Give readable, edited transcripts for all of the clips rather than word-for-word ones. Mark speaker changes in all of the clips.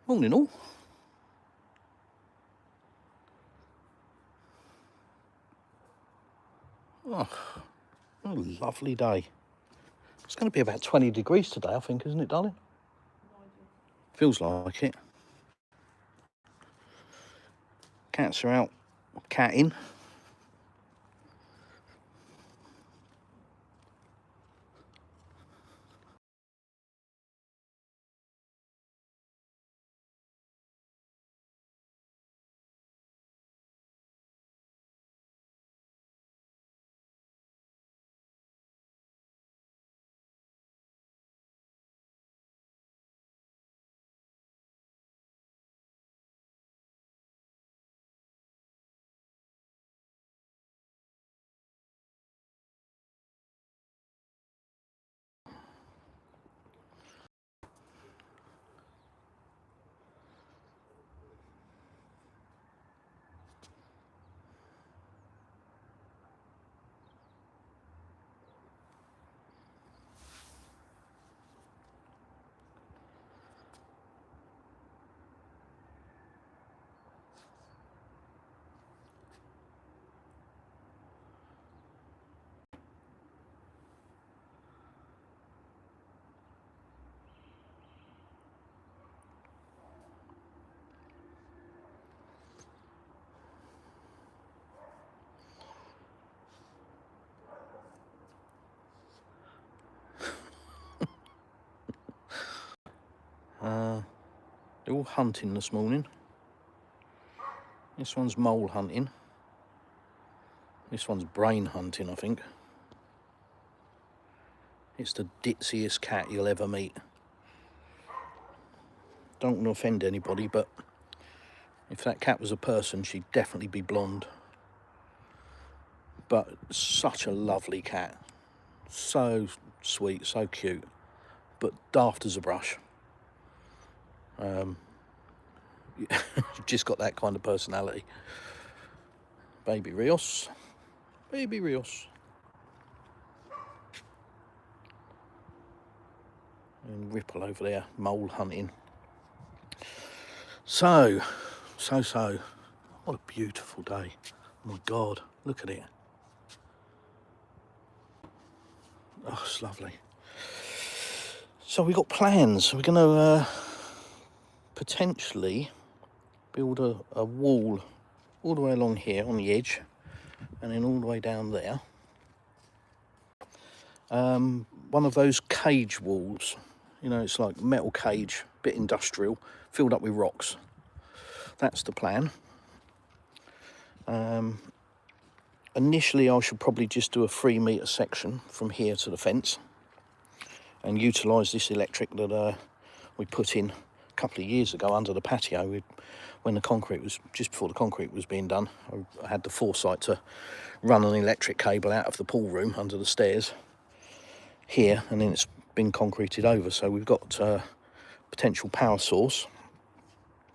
Speaker 1: Morning all. Oh, what a lovely day. It's going to be about 20 degrees today, I think, isn't it, darling? Feels like it. Cats are out catting. They're all hunting this morning. This one's mole hunting. This one's brain hunting, I think. It's the ditziest cat you'll ever meet. Don't want to offend anybody, but if that cat was a person, she'd definitely be blonde. But such a lovely cat. So sweet, so cute, but daft as a brush. You've just got that kind of personality. Baby Rios. Baby Rios. And Ripple over there, mole hunting. So. What a beautiful day. Oh my God, look at it. Oh, it's lovely. So we've got plans. We're going to potentially build a wall all the way along here on the edge, and then all the way down there. One of those cage walls, you know, it's like metal cage, bit industrial, filled up with rocks. That's the plan. Initially I should probably just do a 3 metre section from here to the fence and utilise this electric that we put in a couple of years ago under the patio. When the concrete was, just before the concrete was being done, I had the foresight to run an electric cable out of the pool room under the stairs here, and then it's been concreted over, so we've got a potential power source.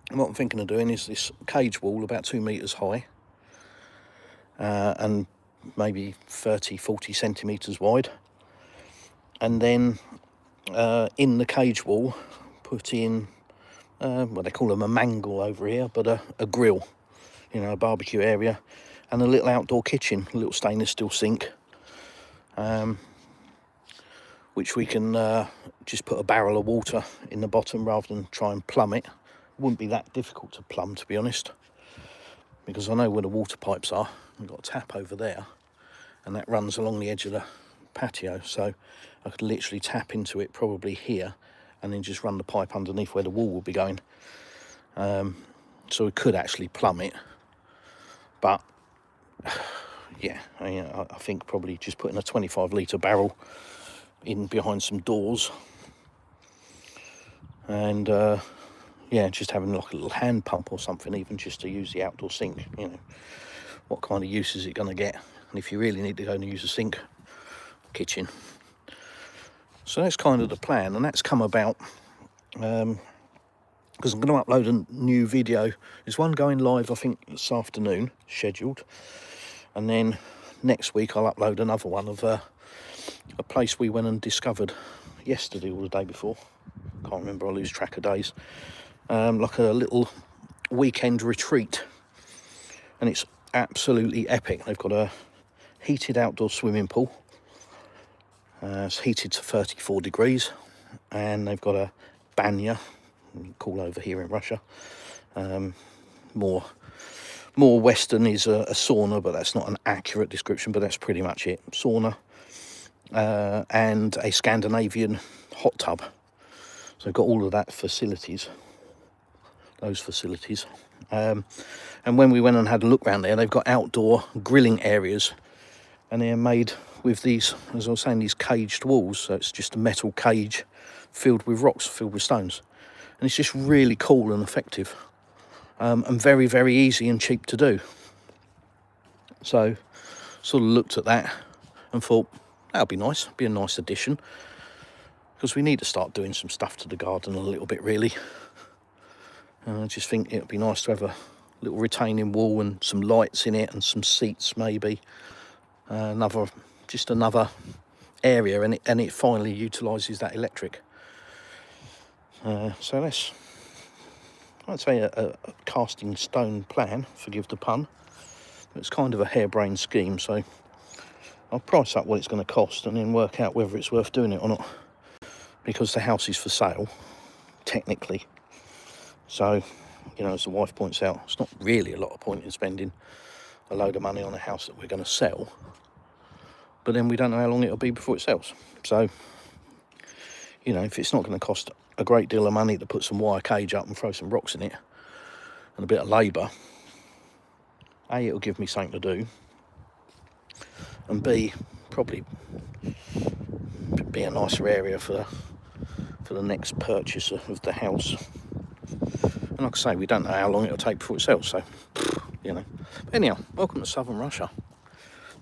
Speaker 1: And what I'm thinking of doing is this cage wall about 2 metres high, and maybe 30-40 centimetres wide, and then in the cage wall put in what they call them, a mangle over here, but a grill, you know, a barbecue area, and a little outdoor kitchen, a little stainless steel sink, which we can just put a barrel of water in the bottom rather than try and plumb it. It wouldn't be that difficult to plumb, to be honest, because I know where the water pipes are. We've got a tap over there, and that runs along the edge of the patio, so I could literally tap into it probably here and then just run the pipe underneath where the wall will be going. So we could actually plumb it, but yeah, I think probably just putting a 25 litre barrel in behind some doors, and yeah, just having like a little hand pump or something, even just to use the outdoor sink. You know, what kind of use is it going to get? And if you really need to go and use a sink, kitchen. So that's kind of the plan, and that's come about because I'm going to upload a new video. There's one going live, I think, this afternoon, scheduled, and then next week I'll upload another one of a place we went and discovered yesterday or the day before. Can't remember, I lose track of days. like a little weekend retreat, and it's absolutely epic. They've got a heated outdoor swimming pool. It's heated to 34 degrees, and they've got a banya, call over here in Russia. More Western is a sauna, but that's not an accurate description, but that's pretty much it. Sauna, and a Scandinavian hot tub. So they've got all of that facilities, those facilities. And when we went and had a look around there, they've got outdoor grilling areas, and they're made with these, as I was saying, these caged walls. So it's just a metal cage filled with rocks, filled with stones. And it's just really cool and effective, and very, very easy and cheap to do. So sort of looked at that and thought, that'll be nice, be a nice addition, because we need to start doing some stuff to the garden a little bit, really. And I just think it'd be nice to have a little retaining wall and some lights in it and some seats, maybe. Another area, and it finally utilises that electric. So that's, I'd say, a casting stone plan, forgive the pun. It's kind of a harebrained scheme, so I'll price up what it's going to cost and then work out whether it's worth doing it or not, because the house is for sale, technically. So, you know, as the wife points out, it's not really a lot of point in spending a load of money on a house that we're going to sell, but then we don't know how long it'll be before it sells. So, you know, if it's not going to cost a great deal of money to put some wire cage up and throw some rocks in it and a bit of labour, A, it'll give me something to do, and B, probably be a nicer area for the next purchaser of the house. And like I say, we don't know how long it'll take before it sells, so, you know. But anyhow, welcome to southern Russia.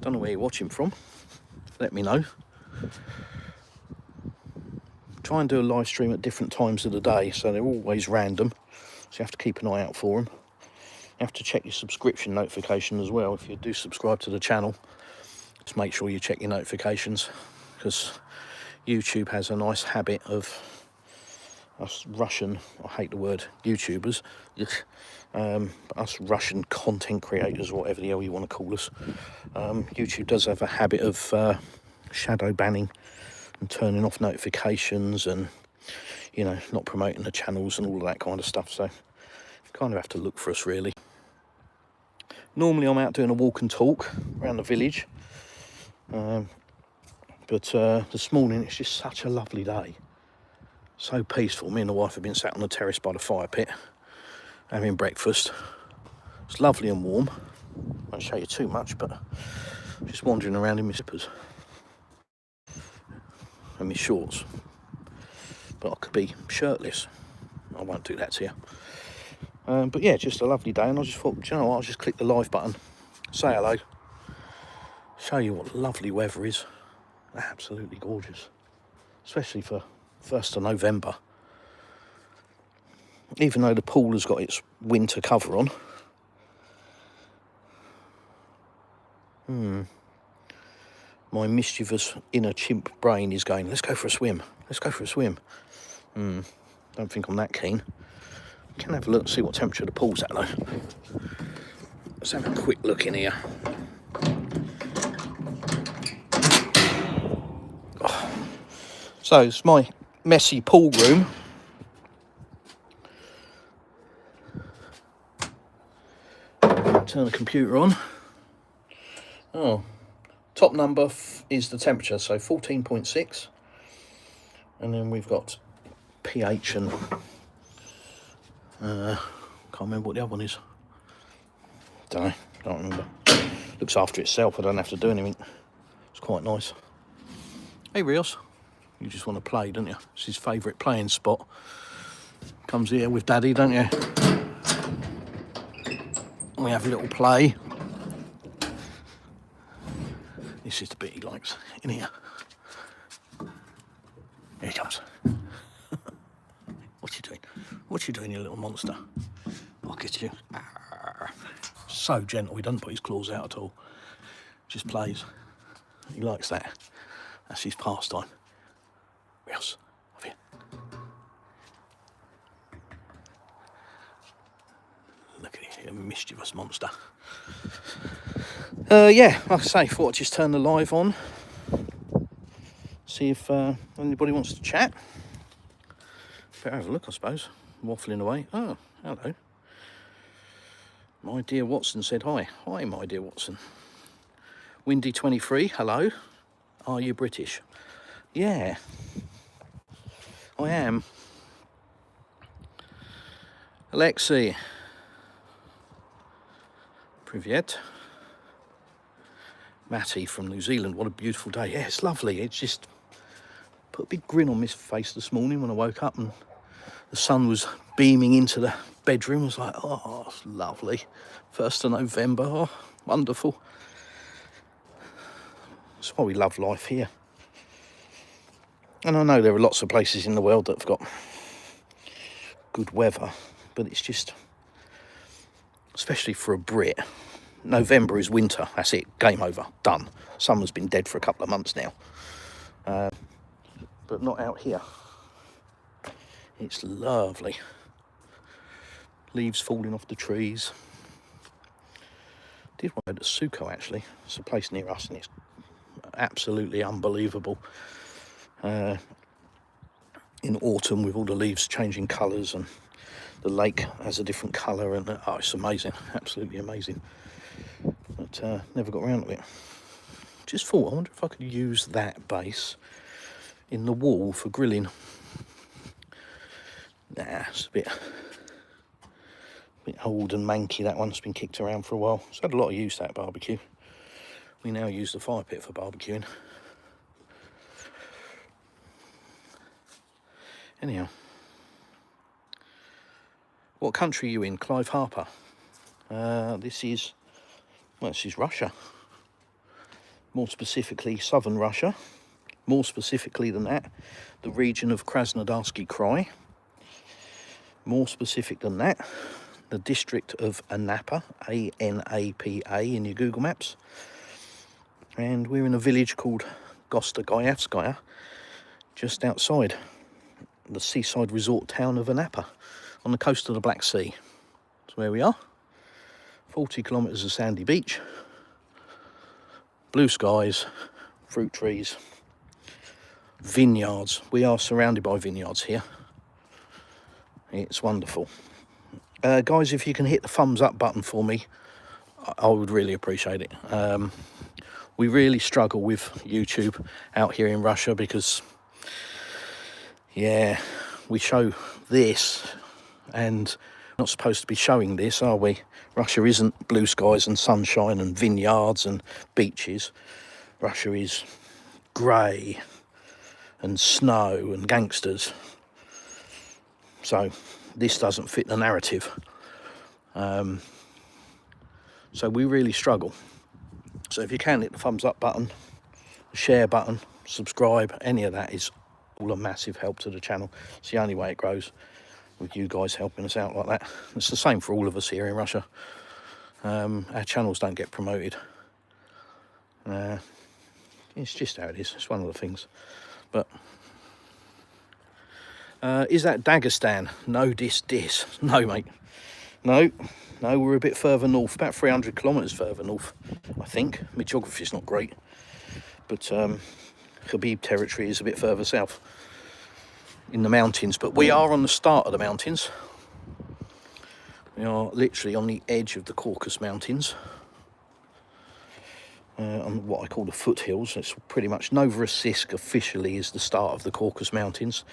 Speaker 1: Don't know where you're watching from, let me know. Try and do a live stream at different times of the day, so they're always random, so you have to keep an eye out for them. You have to check your subscription notification as well. If you do subscribe to the channel, just make sure you check your notifications, because YouTube has a nice habit of us Russian, I hate the word YouTubers, but us Russian content creators, whatever the hell you want to call us, YouTube does have a habit of shadow banning and turning off notifications, and, you know, not promoting the channels and all of that kind of stuff. So you kind of have to look for us, really. Normally I'm out doing a walk and talk around the village, but this morning it's just such a lovely day, so peaceful. Me and the wife have been sat on the terrace by the fire pit having breakfast. It's lovely and warm. I won't show you too much, but just wandering around in my slippers and my shorts, but I could be shirtless. I won't do that to you. But yeah, just a lovely day, and I just thought, do you know what, I'll just click the live button, say hello, show you what lovely weather is. Absolutely gorgeous, especially for 1st of November. Even though the pool has got its winter cover on. My mischievous inner chimp brain is going, let's go for a swim, let's go for a swim. Don't think I'm that keen. Can have a look and see what temperature the pool's at, though. Let's have a quick look in here. Oh. So it's my messy pool room. Turn the computer on. Oh, top number is the temperature, so 14.6, and then we've got pH and can't remember what the other one is. Don't remember. Looks after itself. I don't have to do anything. It's quite nice. Hey Rios, you just want to play, don't you? It's his favourite playing spot. Comes here with Daddy, don't you? We have a little play. This is the bit he likes, in here. Here he comes. What you doing? What you doing, you little monster? Look at you. So gentle, he doesn't put his claws out at all. Just plays. He likes that. That's his pastime. Rios, over here. Bit of a mischievous monster. Yeah, like I say, thought I'd just turn the live on. See if anybody wants to chat. Better have a look, I suppose. Waffling away. Oh, hello. My dear Watson said hi. Hi, my dear Watson. Windy23, hello. Are you British? Yeah, I am. Alexei. Privyet. Matty from New Zealand. What a beautiful day. Yeah, it's lovely. It's just put a big grin on my face this morning when I woke up and the sun was beaming into the bedroom. I was like, oh, it's lovely. 1st of November. Oh, wonderful. That's why we love life here. And I know there are lots of places in the world that have got good weather, but it's just, especially for a Brit, November is winter. That's it. Game over. Done. Summer's been dead for a couple of months now. But not out here. It's lovely. Leaves falling off the trees. Did want to go to Suko, actually. It's a place near us and it's absolutely unbelievable. In autumn, with all the leaves changing colours and the lake has a different colour, and oh, it's amazing, absolutely amazing. But never got around to it. Just thought, I wonder if I could use that base in the wall for grilling. Nah, it's a bit old and manky. That one's been kicked around for a while. It's had a lot of use, that barbecue. We now use the fire pit for barbecuing. Anyhow, what country are you in? Clive Harper. This is Russia. More specifically, southern Russia. More specifically than that, the region of Krasnodarsky Krai. More specific than that, the district of Anapa, A-N-A-P-A in your Google Maps. And we're in a village called Gostogoyevskaya, just outside the seaside resort town of Anapa, on the coast of the Black Sea. That's where we are. 40 kilometres of sandy beach, blue skies, fruit trees, vineyards. We are surrounded by vineyards here. It's wonderful. Guys, if you can hit the thumbs up button for me, I would really appreciate it. We really struggle with YouTube out here in Russia because, yeah, we show this and we're not supposed to be showing this, are we? Russia isn't blue skies and sunshine and vineyards and beaches. Russia is grey and snow and gangsters. So this doesn't fit the narrative. So we really struggle. So if you can hit the thumbs up button, the share button, subscribe, any of that is all a massive help to the channel. It's the only way it grows, with you guys helping us out like that. It's the same for all of us here in Russia. Our channels don't get promoted. It's just how it is. It's one of the things. But is that Dagestan? No, dis. No, mate. No, we're a bit further north, about 300 kilometres further north, I think. My geography's not great, but Khabib territory is a bit further south in the mountains. But we are on the start of the mountains. We are literally on the edge of the Caucasus Mountains, on what I call the foothills. It's pretty much Novorossiysk officially is the start of the Caucasus Mountains.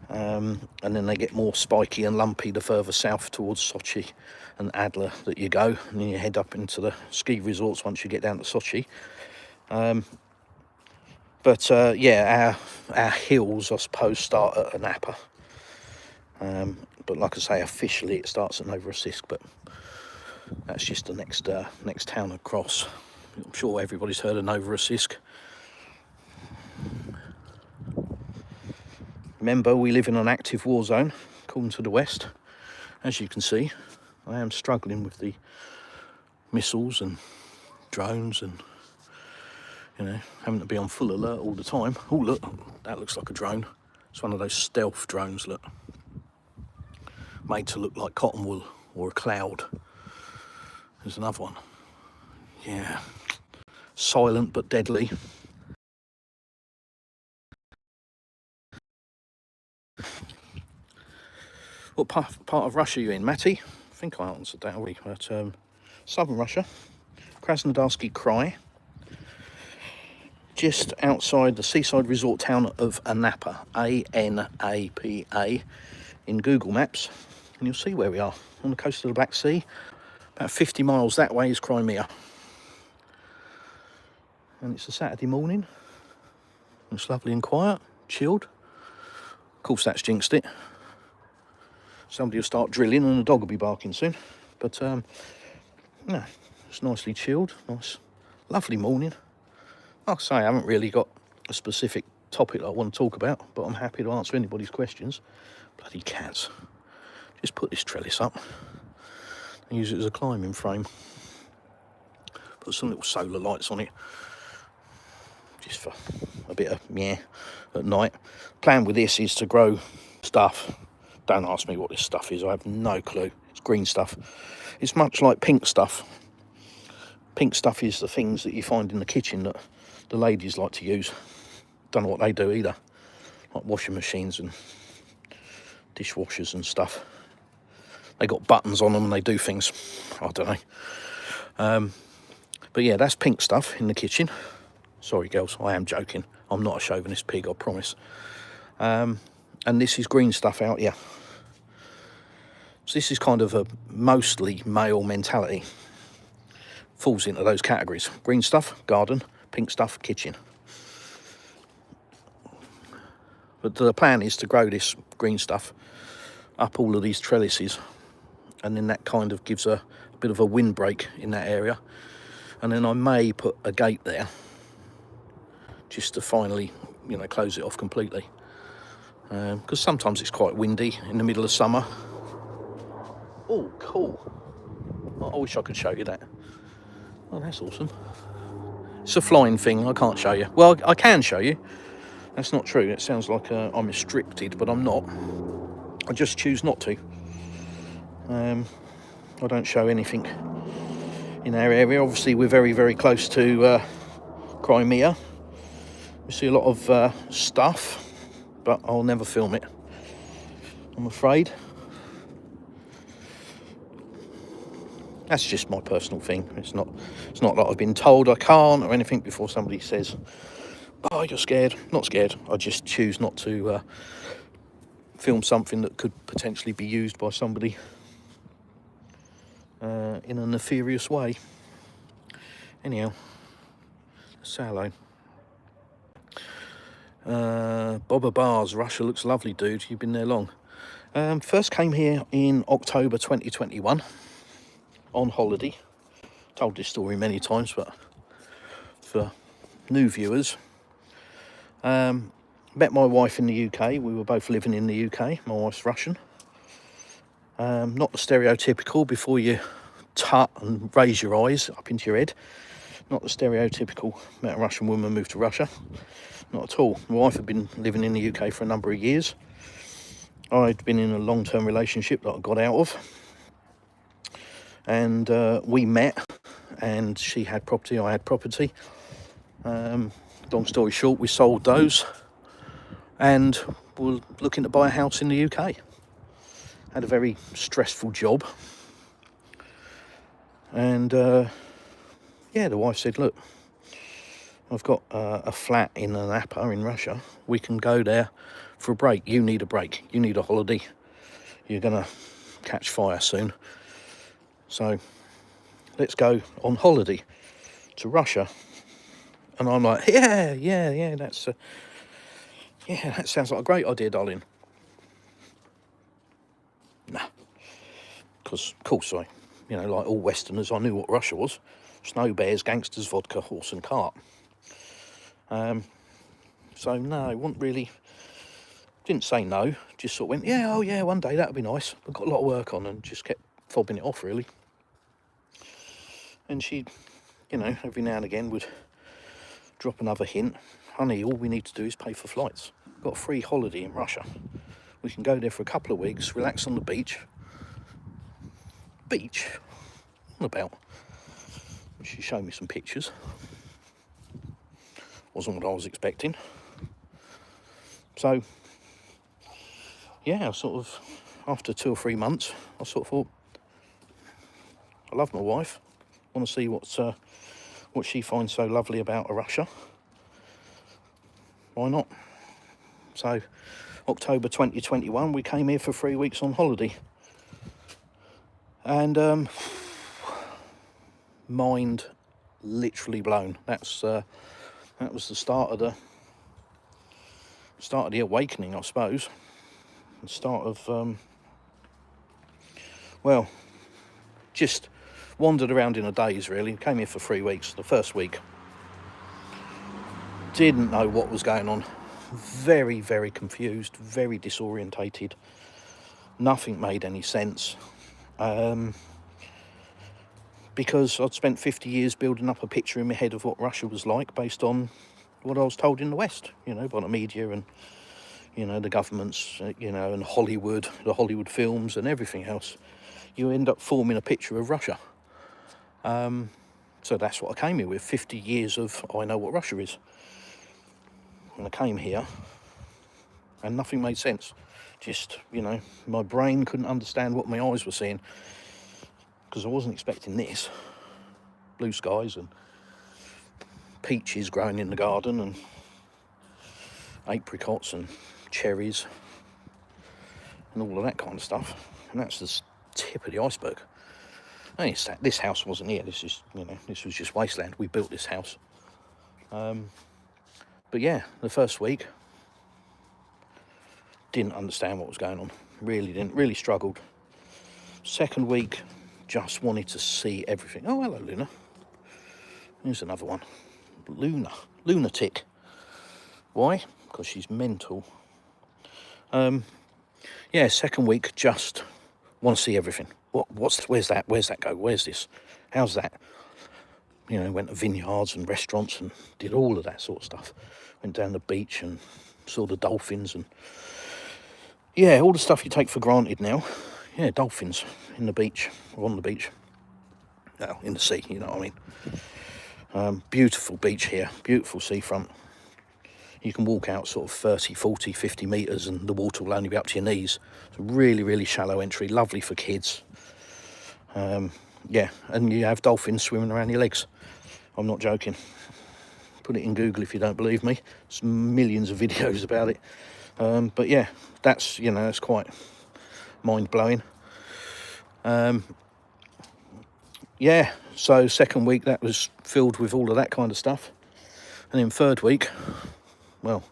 Speaker 1: And then they get more spiky and lumpy the further south towards Sochi and Adler that you go, and then you head up into the ski resorts once you get down to Sochi. Yeah, our hills, I suppose, start at Anapa. But like I say, officially it starts at Novorossiysk, but that's just the next town across. I'm sure everybody's heard of Novorossiysk. Remember, we live in an active war zone, according to the West. As you can see, I am struggling with the missiles and drones and, you know, having to be on full alert all the time. Oh, look, that looks like a drone. It's one of those stealth drones, look. Made to look like cotton wool or a cloud. There's another one. Yeah. Silent but deadly. What part of Russia are you in, Matty? I think I answered that already. But southern Russia, Krasnodarsky Krai, just outside the seaside resort town of Anapa, A-N-A-P-A, in Google Maps, and you'll see where we are, on the coast of the Black Sea. About 50 miles that way is Crimea. And it's a Saturday morning. It's lovely and quiet, chilled. Of course, that's jinxed it. Somebody will start drilling and the dog will be barking soon. But, no, it's nicely chilled. Nice, lovely morning. Like I say, I haven't really got a specific topic that I want to talk about, but I'm happy to answer anybody's questions. Bloody cats. Just put this trellis up and use it as a climbing frame. Put some little solar lights on it, just for a bit of meh at night. Plan with this is to grow stuff. Don't ask me what this stuff is, I have no clue. It's green stuff. It's much like pink stuff. Pink stuff is the things that you find in the kitchen that the ladies like to use. Don't know what they do either. Like washing machines and dishwashers and stuff. They got buttons on them and they do things. I don't know. But yeah, that's pink stuff in the kitchen. Sorry, girls, I am joking. I'm not a chauvinist pig, I promise. And this is green stuff out here. So this is kind of a mostly male mentality. Falls into those categories. Green stuff, garden. Pink stuff, kitchen. But the plan is to grow this green stuff up all of these trellises, and then that kind of gives a bit of a windbreak in that area. And then I may put a gate there just to finally, you know, close it off completely. Because sometimes it's quite windy in the middle of summer. Oh, cool. I wish I could show you that. Oh, that's awesome. It's a flying thing, I can't show you. Well, I can show you. That's not true. It sounds like I'm restricted, but I'm not. I just choose not to. I don't show anything in our area. Obviously, we're very, very close to Crimea. We see a lot of stuff, but I'll never film it, I'm afraid. That's just my personal thing. It's not that I've been told I can't or anything before somebody says, oh, you're scared. Not scared. I just choose not to film something that could potentially be used by somebody in a nefarious way. Anyhow, say hello. Bobber Bars, Russia looks lovely, dude. You've been there long. First came here in October 2021 on holiday. Told this story many times, but for new viewers, met my wife in the UK. We were both living in the UK. My wife's Russian. Not the stereotypical, before you tut and raise your eyes up into your head, not the stereotypical met a Russian woman, moved to Russia. Not at all. My wife had been living in the UK for a number of years. I'd been in a long-term relationship that I got out of. And we met, and she had property, I had property. Long story short, we sold those and were looking to buy a house in the UK. Had a very stressful job. And yeah, the wife said, look, I've got a flat in Anapa in Russia. We can go there for a break. You need a break. You need a holiday. You're going to catch fire soon. So let's go on holiday to Russia. And I'm like, yeah, that sounds like a great idea, darling. Nah, because of course like all Westerners, I knew what Russia was. Snow bears, gangsters, vodka, horse and cart. So no, didn't say no, just sort of went, yeah, oh yeah, one day that'd be nice. I've got a lot of work on, and just kept fobbing it off really. And she, every now and again would drop another hint. Honey, all we need to do is pay for flights. We've got a free holiday in Russia. We can go there for a couple of weeks, relax on the beach. Beach? about. She showed me some pictures. Wasn't what I was expecting. So, yeah, sort of, after 2 or 3 months, I sort of thought, I love my wife. I want to see what she finds so lovely about Russia. Why not? So, October 2021, we came here for 3 weeks on holiday. And mind literally blown. That was the start of the awakening, I suppose. The start of well, just wandered around in a daze, really. Came here for 3 weeks. The first week, didn't know what was going on. Very, very confused, very disorientated. Nothing made any sense. Because I'd spent 50 years building up a picture in my head of what Russia was like based on what I was told in the West, by the media and, the governments, and Hollywood, the Hollywood films and everything else. You end up forming a picture of Russia. So that's what I came here with, 50 years of I know what Russia is. And I came here and nothing made sense. Just, my brain couldn't understand what my eyes were seeing, because I wasn't expecting this. Blue skies and peaches growing in the garden and apricots and cherries and all of that kind of stuff. And that's the tip of the iceberg. And this house wasn't here. This was just wasteland. We built this house. But yeah, the first week, didn't understand what was going on. Really didn't. Really struggled. Second week, just wanted to see everything. Oh, hello, Luna. Here's another one. Lunatic. Why? Because she's mental. Yeah, second week, just want to see everything. Where's that? Where's that go? Where's this? How's that? Went to vineyards and restaurants and did all of that sort of stuff. Went down the beach and saw the dolphins and, yeah, all the stuff you take for granted now. Yeah, dolphins in the beach, or on the beach. No, in the sea, you know what I mean. Beautiful beach here, beautiful seafront. You can walk out sort of 30, 40, 50 metres and the water will only be up to your knees. It's a really, really shallow entry, lovely for kids. Yeah, and you have dolphins swimming around your legs. I'm not joking. Put it in Google if you don't believe me. There's millions of videos about it. But yeah, that's quite mind-blowing. Yeah, so second week, that was filled with all of that kind of stuff. And then third week, well,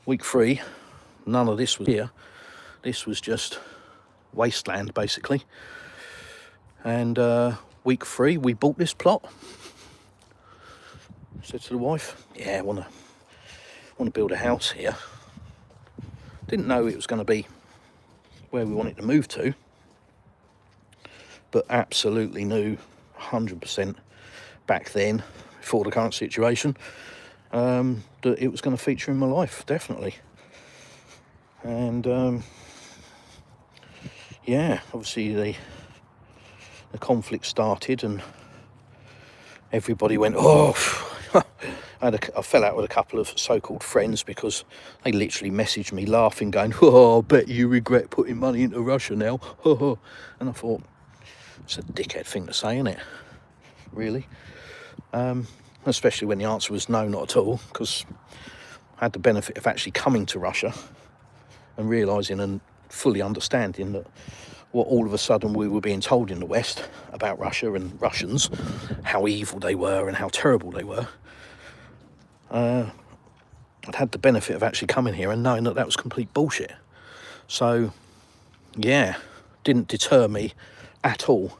Speaker 1: week 3, none of this was here. This was just wasteland, basically. And week 3, we bought this plot. Said to the wife, yeah, I want to build a house here. Didn't know it was going to be where we wanted to move to, but absolutely knew 100% back then, before the current situation, that it was going to feature in my life, definitely. And yeah, obviously the conflict started and everybody went, oh. I fell out with a couple of so-called friends because they literally messaged me laughing, going, oh, I bet you regret putting money into Russia now. And I thought, it's a dickhead thing to say, isn't it? Really? Especially when the answer was no, not at all, because I had the benefit of actually coming to Russia and realising and fully understanding that what all of a sudden we were being told in the West about Russia and Russians, how evil they were and how terrible they were. I'd had the benefit of actually coming here and knowing that that was complete bullshit. So, yeah, didn't deter me at all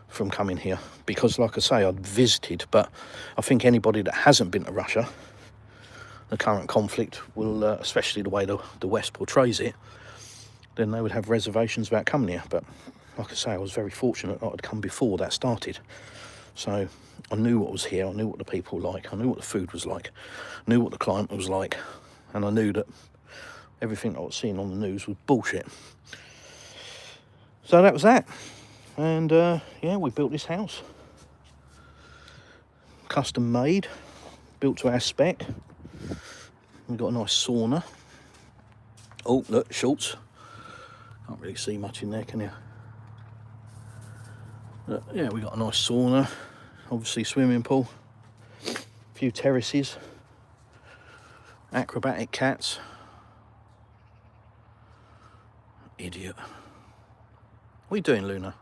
Speaker 1: from coming here, because, like I say, I'd visited, but I think anybody that hasn't been to Russia, the current conflict will, especially the way the West portrays it, then they would have reservations about coming here. But like I say, I was very fortunate that I'd come before that started. So I knew what was here, I knew what the people were like, I knew what the food was like, I knew what the climate was like, and I knew that everything I was seeing on the news was bullshit. So that was that. And yeah, we built this house. Custom made, built to our spec. We've got a nice sauna. Oh, look, shorts. Can't really see much in there, can you? But, yeah, we got a nice sauna. Obviously, swimming pool. A few terraces. Acrobatic cats. Idiot. What are you doing, Luna?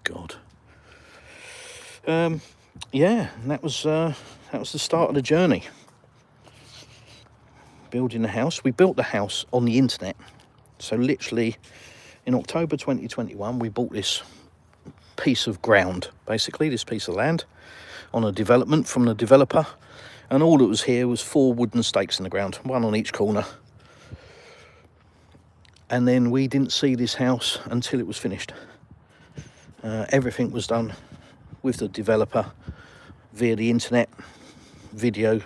Speaker 1: God. Yeah, and that was the start of the journey. Building the house. We built the house on the internet. So literally in October 2021, we bought this piece of ground, basically this piece of land on a development from the developer. And all that was here was 4 wooden stakes in the ground, one on each corner. And then we didn't see this house until it was finished. Everything was done with the developer via the internet, video.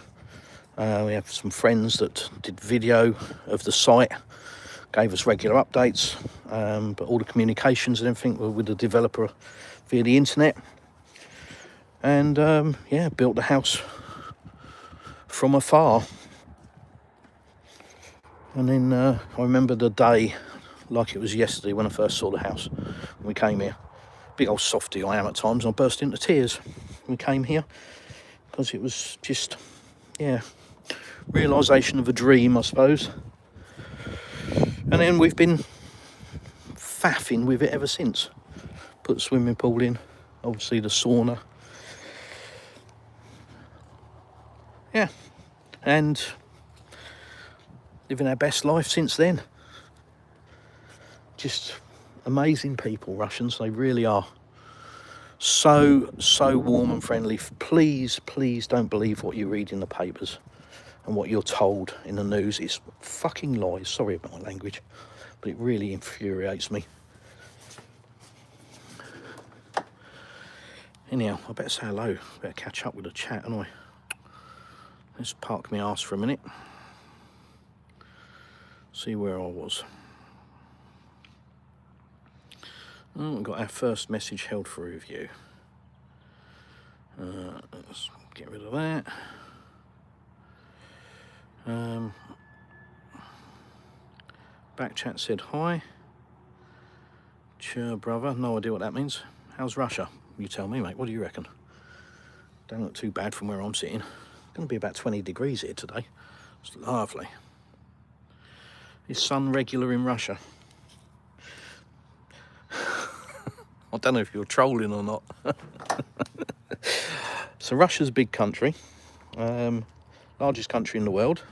Speaker 1: We have some friends that did video of the site, gave us regular updates, but all the communications and everything were with the developer via the internet. And yeah, built the house from afar. And then I remember the day like it was yesterday when I first saw the house. When we came here, big old softy I am at times, and I burst into tears when we came here because it was just, yeah, realisation of a dream, I suppose. And then we've been faffing with it ever since. Put the swimming pool in, obviously the sauna. Yeah, and living our best life since then. Just amazing people, Russians, they really are. So warm and friendly. Please don't believe what you read in the papers and what you're told in the news. It's fucking lies, sorry about my language, but it really infuriates me. Anyhow, I better say hello, better catch up with the chat, haven't I? Let's park my arse for a minute. See where I was. Oh, we've got our first message held for review. Let's get rid of that. Back chat said hi. Sure, brother. No idea what that means. How's Russia? You tell me, mate. What do you reckon? Don't look too bad from where I'm sitting. It's going to be about 20 degrees here today. It's lovely. Is sun regular in Russia? I don't know if you're trolling or not. So Russia's a big country, largest country in the world.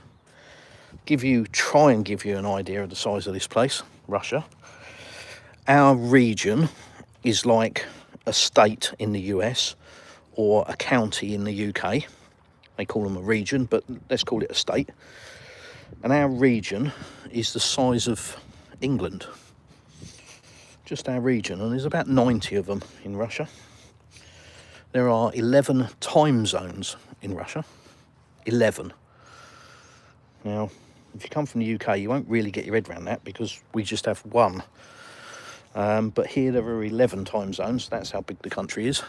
Speaker 1: Try and give you an idea of the size of this place, Russia. Our region is like a state in the US or a county in the UK. They call them a region, but let's call it a state. And our region is the size of England. Just our region, and there's about 90 of them in Russia. There are 11 time zones in Russia. 11. Now, if you come from the UK, you won't really get your head around that because we just have one. But here there are 11 time zones. That's how big the country is.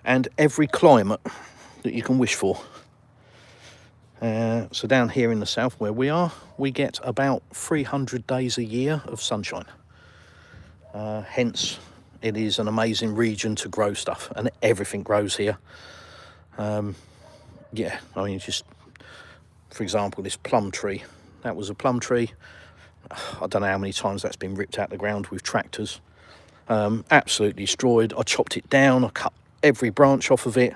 Speaker 1: And every climate that you can wish for. So down here in the south where we are, we get about 300 days a year of sunshine. Hence, it is an amazing region to grow stuff, and everything grows here. Yeah, I mean, just for example, this plum tree. That was a plum tree. I don't know how many times that's been ripped out of the ground with tractors. Absolutely destroyed. I chopped it down. I cut every branch off of it.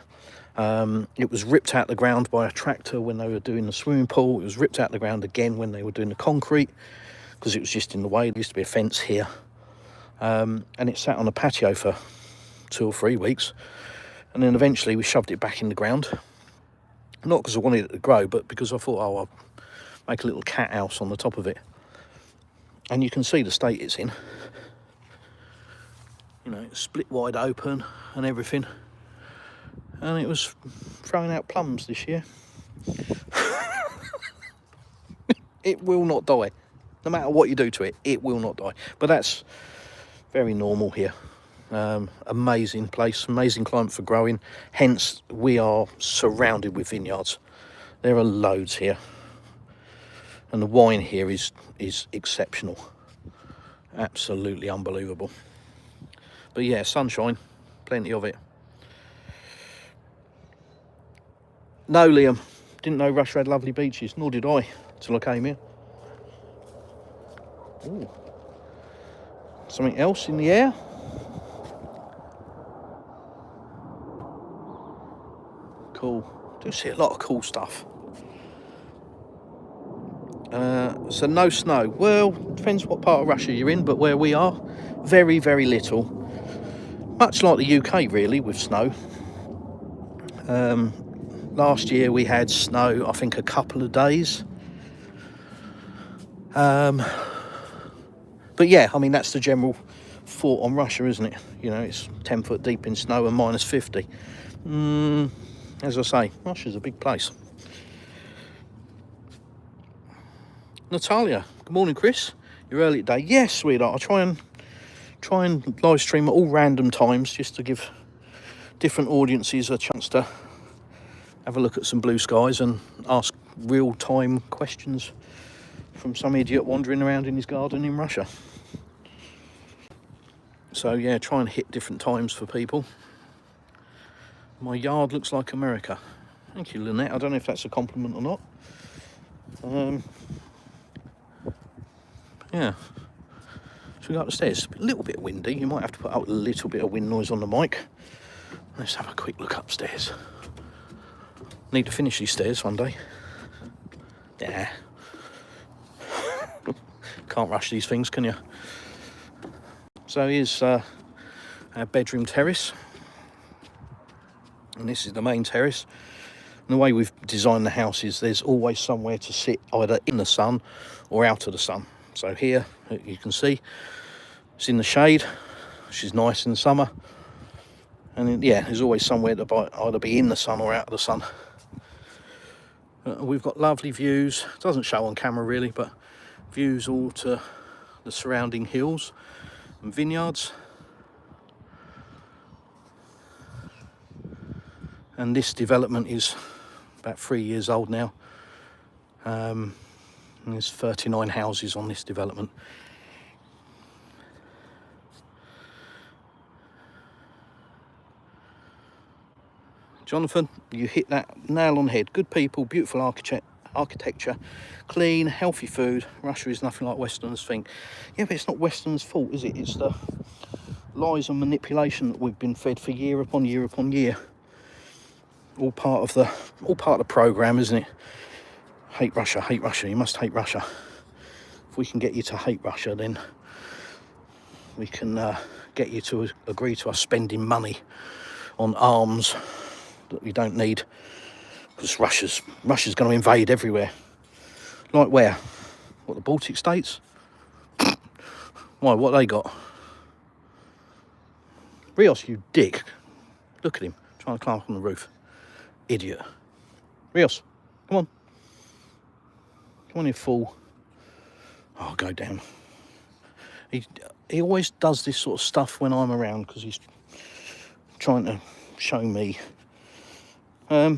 Speaker 1: It was ripped out of the ground by a tractor when they were doing the swimming pool. It was ripped out of the ground again when they were doing the concrete because it was just in the way. There used to be a fence here. And it sat on a patio for 2 or 3 weeks. And then eventually we shoved it back in the ground. Not because I wanted it to grow, but because I thought, oh, I'll make a little cat house on the top of it. And you can see the state it's in. You know, it's split wide open and everything. And it was throwing out plums this year. It will not die. No matter what you do to it, it will not die. But that's very normal here. Amazing place, amazing climate for growing. Hence, we are surrounded with vineyards. There are loads here. And the wine here is exceptional. Absolutely unbelievable. But yeah, sunshine, plenty of it. No, Liam, didn't know Russia had lovely beaches, nor did I, till I came here. Ooh. Something else in the air. Cool. Do see a lot of cool stuff. So no snow. Well, depends what part of Russia you're in, but where we are, very, very little. Much like the UK, really, with snow. Last year we had snow, I think, a couple of days. But yeah, I mean, that's the general thought on Russia, isn't it? You know, it's 10 foot deep in snow and minus 50. As I say, Russia's a big place. Natalia, good morning, Chris. You're early today. Yes, sweetheart. I'll try and live stream at all random times just to give different audiences a chance to have a look at some blue skies and ask real-time questions from some idiot wandering around in his garden in Russia. So yeah, try and hit different times for people. My yard looks like America. Thank you, Lynette. I don't know if that's a compliment or not. Yeah. So we go upstairs. A little bit windy. You might have to put out a little bit of wind noise on the mic. Let's have a quick look upstairs. Need to finish these stairs one day. Yeah. Can't rush these things, can you? So here's our bedroom terrace. And this is the main terrace. And the way we've designed the house is there's always somewhere to sit, either in the sun or out of the sun. So here, you can see, it's in the shade, which is nice in the summer. And then, yeah, there's always somewhere to either be in the sun or out of the sun. We've got lovely views. It doesn't show on camera really, but views all to the surrounding hills and vineyards. And this development is about 3 years old now. And there's 39 houses on this development. Jonathan, you hit that nail on the head. Good people, beautiful architecture, clean, healthy food. Russia is nothing like Westerners think. Yeah, but it's not Westerners' fault, is it? It's the lies and manipulation that we've been fed for year upon year upon year. All part of the program, isn't it? Hate Russia, hate Russia. You must hate Russia. If we can get you to hate Russia, then we can get you to agree to us spending money on arms that we don't need, because Russia's going to invade everywhere. Like where? What, the Baltic states? Why? What they got? Rios, you dick! Look at him trying to climb up on the roof. Idiot. Rios, come on. Come on, you fool. Oh, go down. He always does this sort of stuff when I'm around because he's trying to show me. Yeah,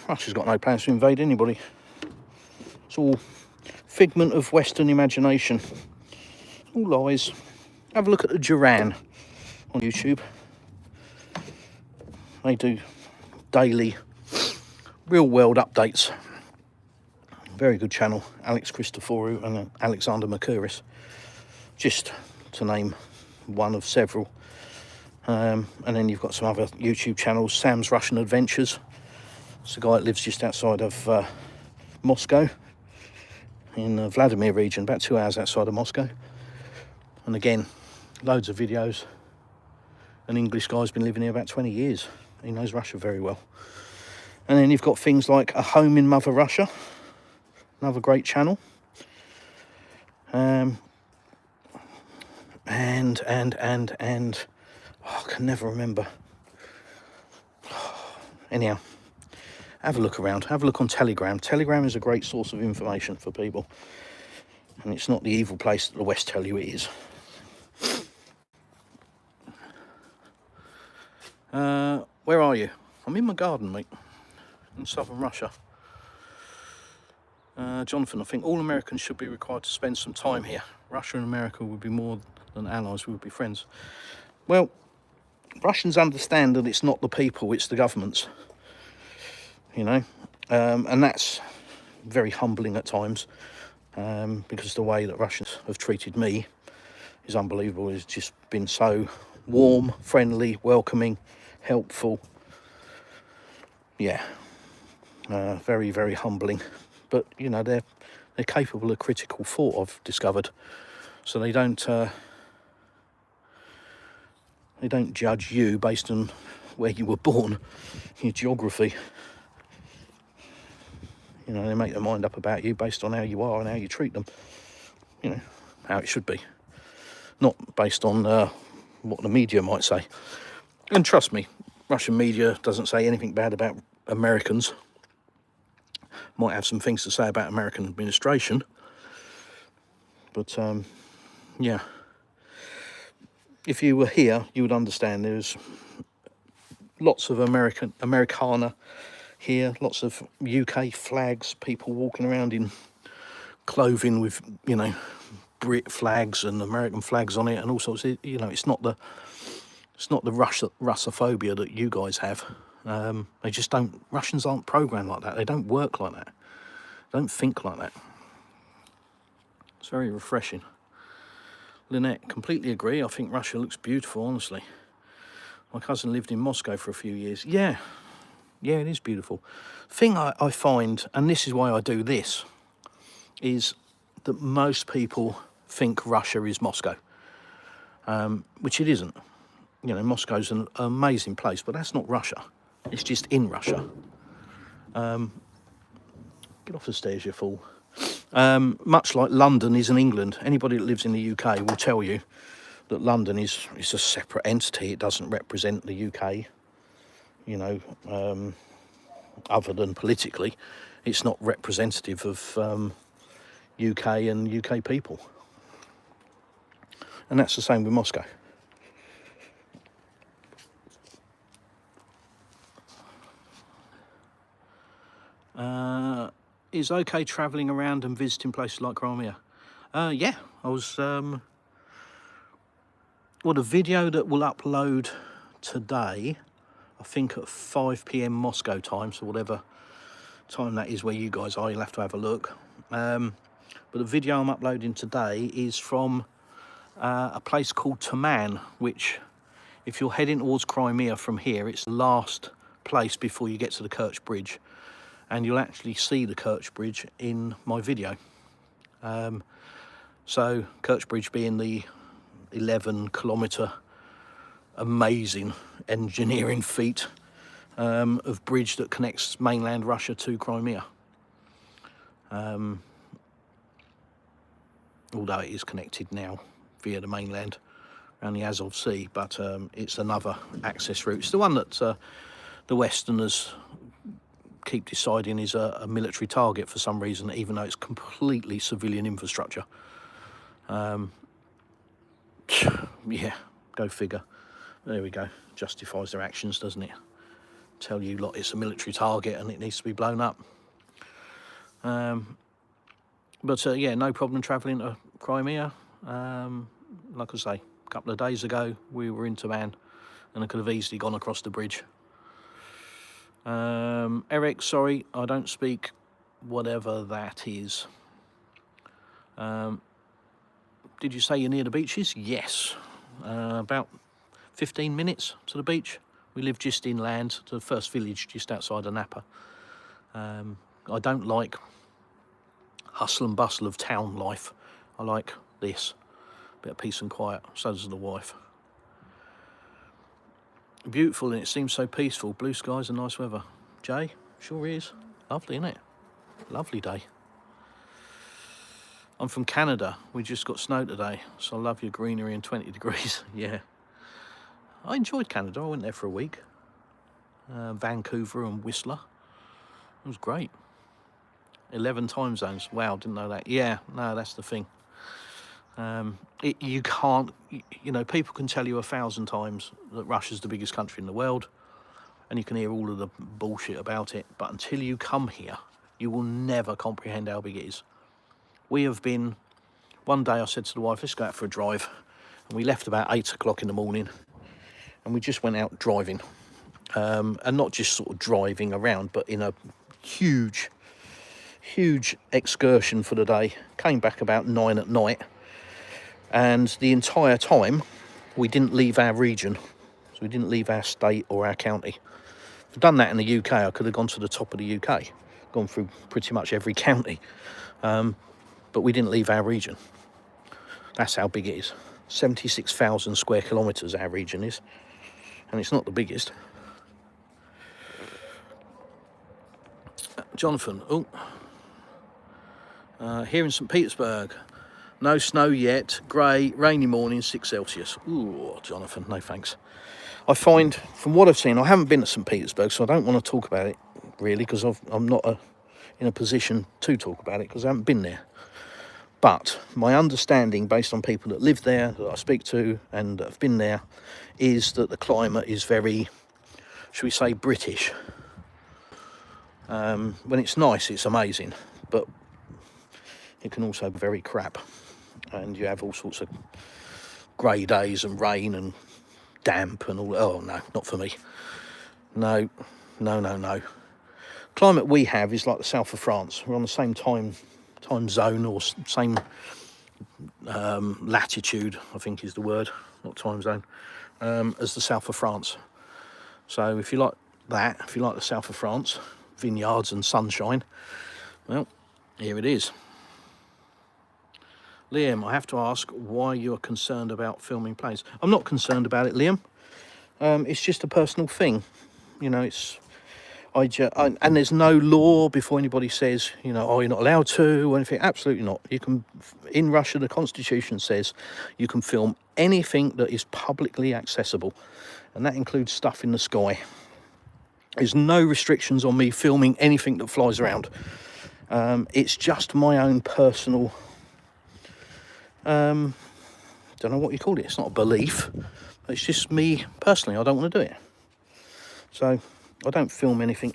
Speaker 1: Russia's got no plans to invade anybody. It's all figment of Western imagination. All lies. Have a look at the Duran on YouTube. They do daily real world updates. Very good channel. Alex Christoforou and Alexander Mercouris, just to name one of several. And then you've got some other YouTube channels. Sam's Russian Adventures. It's a guy that lives just outside of Moscow, in the Vladimir region, about 2 hours outside of Moscow. And again, loads of videos. An English guy's been living here about 20 years. He knows Russia very well. And then you've got things like A Home in Mother Russia, another great channel. And oh, I can never remember. Anyhow, have a look around. Have a look on Telegram. Telegram is a great source of information for people. And it's not the evil place that the West tell you it is. Where are you? I'm in my garden, mate, in southern Russia. Jonathan, I think all Americans should be required to spend some time here. Russia and America would be more than allies, we would be friends. Well, Russians understand that it's not the people, it's the governments, you know, and that's very humbling at times, because the way that Russians have treated me is unbelievable. It's just been so warm, friendly, welcoming, helpful. Yeah, very, very humbling. But, you know, they're capable of critical thought, I've discovered. So they don't judge you based on where you were born, your geography. You know, they make their mind up about you based on how you are and how you treat them. You know, how it should be. Not based on what the media might say. And trust me, Russian media doesn't say anything bad about Americans. Might have some things to say about American administration. But, yeah. If you were here, you would understand there's lots of Americana here, lots of UK flags, people walking around in clothing with, you know, Brit flags and American flags on it and all sorts of, you know, it's not the Russophobia that you guys have. They just don't, Russians aren't programmed like that. They don't work like that. They don't think like that. It's very refreshing. Lynette, completely agree. I think Russia looks beautiful, honestly. My cousin lived in Moscow for a few years. Yeah, it is beautiful. Thing I find, and this is why I do this, is that most people think Russia is Moscow, which it isn't. You know, Moscow's an amazing place, but that's not Russia. It's just in Russia. Get off the stairs, you fool. Much like London is in England. Anybody that lives in the UK will tell you that London is a separate entity. It doesn't represent the UK, you know, other than politically. It's not representative of UK and UK people. And that's the same with Moscow. Is okay travelling around and visiting places like Crimea? Yeah, I was... well, the video that we'll upload today, I think at 5 PM Moscow time, so whatever time that is where you guys are, you'll have to have a look. But the video I'm uploading today is from a place called Taman, which, if you're heading towards Crimea from here, it's the last place before you get to the Kerch Bridge. And you'll actually see the Kerch Bridge in my video. So Kerch Bridge being the 11-kilometre amazing engineering feat of bridge that connects mainland Russia to Crimea. Although it is connected now via the mainland around the Azov Sea, but it's another access route. It's the one that the Westerners keep deciding is a military target for some reason, even though it's completely civilian infrastructure. Yeah, go figure. There we go. Justifies their actions, doesn't it? Tell you lot it's a military target and it needs to be blown up. But yeah, no problem travelling to Crimea. Like I say, a couple of days ago we were in Taman and I could have easily gone across the bridge. Eric, sorry, I don't speak whatever that is. Did you say you're near the beaches? Yes. About 15 minutes to the beach. We live just inland to the first village just outside of Napa. I don't like hustle and bustle of town life. I like this. A bit of peace and quiet. So does the wife. Beautiful, and it seems so peaceful. Blue skies and nice weather. Jay, sure is. Lovely, isn't it? Lovely day. I'm from Canada. We just got snow today, so I love your greenery and 20 degrees. Yeah. I enjoyed Canada. I went there for a week. Vancouver and Whistler. It was great. 11 time zones. Wow, didn't know that. Yeah, no, that's the thing. You can't, you know, people can tell you 1,000 times that Russia's the biggest country in the world, and you can hear all of the bullshit about it, but until you come here, you will never comprehend how big it is. We have been, one day I said to the wife, let's go out for a drive, and we left about 8 o'clock in the morning, and we just went out driving, and not just sort of driving around, but in a huge excursion for the day. Came back about 9 at night, and the entire time we didn't leave our region, so we didn't leave our state or our county. If I'd done that in the UK, I could have gone to the top of the UK, gone through pretty much every county, but we didn't leave our region. That's how big it is. 76,000 square kilometres our region is, and it's not the biggest. Jonathan, here in St Petersburg, no snow yet, grey, rainy morning, 6 Celsius. Ooh, Jonathan, no thanks. I find, from what I've seen, I haven't been to St Petersburg, so I don't want to talk about it, really, because I'm not in a position to talk about it, because I haven't been there. But my understanding, based on people that live there, that I speak to, and that have been there, is that the climate is very, shall we say, British. When it's nice, it's amazing, but it can also be very crap, and you have all sorts of grey days and rain and damp and all. Oh no, not for me. No. Climate we have is like the south of France. We're on the same time zone, or same latitude, I think is the word, not time zone, as the south of France. So if you like that, if you like the south of France, vineyards and sunshine, well, here it is. Liam, I have to ask why you're concerned about filming planes. I'm not concerned about it, Liam. It's just a personal thing. You know, and there's no law before anybody says, you know, oh, you're not allowed to or anything. Absolutely not. You can, in Russia, the constitution says you can film anything that is publicly accessible, and that includes stuff in the sky. There's no restrictions on me filming anything that flies around. It's just my own personal, don't know what you call it. It's not a belief. It's just me personally. I don't want to do it. So I don't film anything.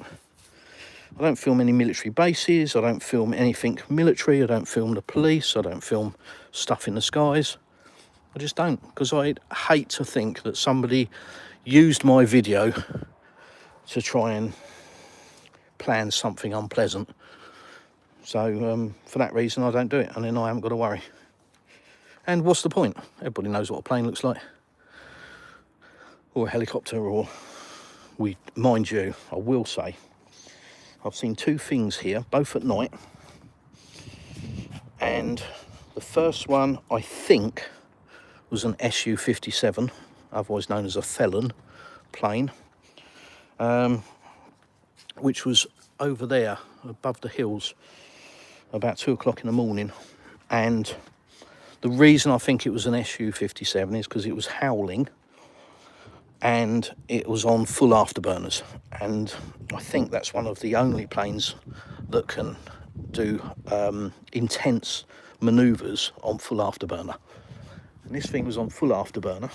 Speaker 1: I don't film any military bases. I don't film anything military. I don't film the police. I don't film stuff in the skies. I just don't, because I hate to think that somebody used my video to try and plan something unpleasant. So for that reason, I don't do it, and then I haven't got to worry. And what's the point? Everybody knows what a plane looks like, or a helicopter, or mind you, I will say, I've seen two things here, both at night, and the first one I think was an Su-57, otherwise known as a Felon plane, which was over there above the hills about 2 o'clock in the morning. And the reason I think it was an Su-57 is because it was howling and it was on full afterburners, and I think that's one of the only planes that can do intense manoeuvres on full afterburner. And this thing was on full afterburner,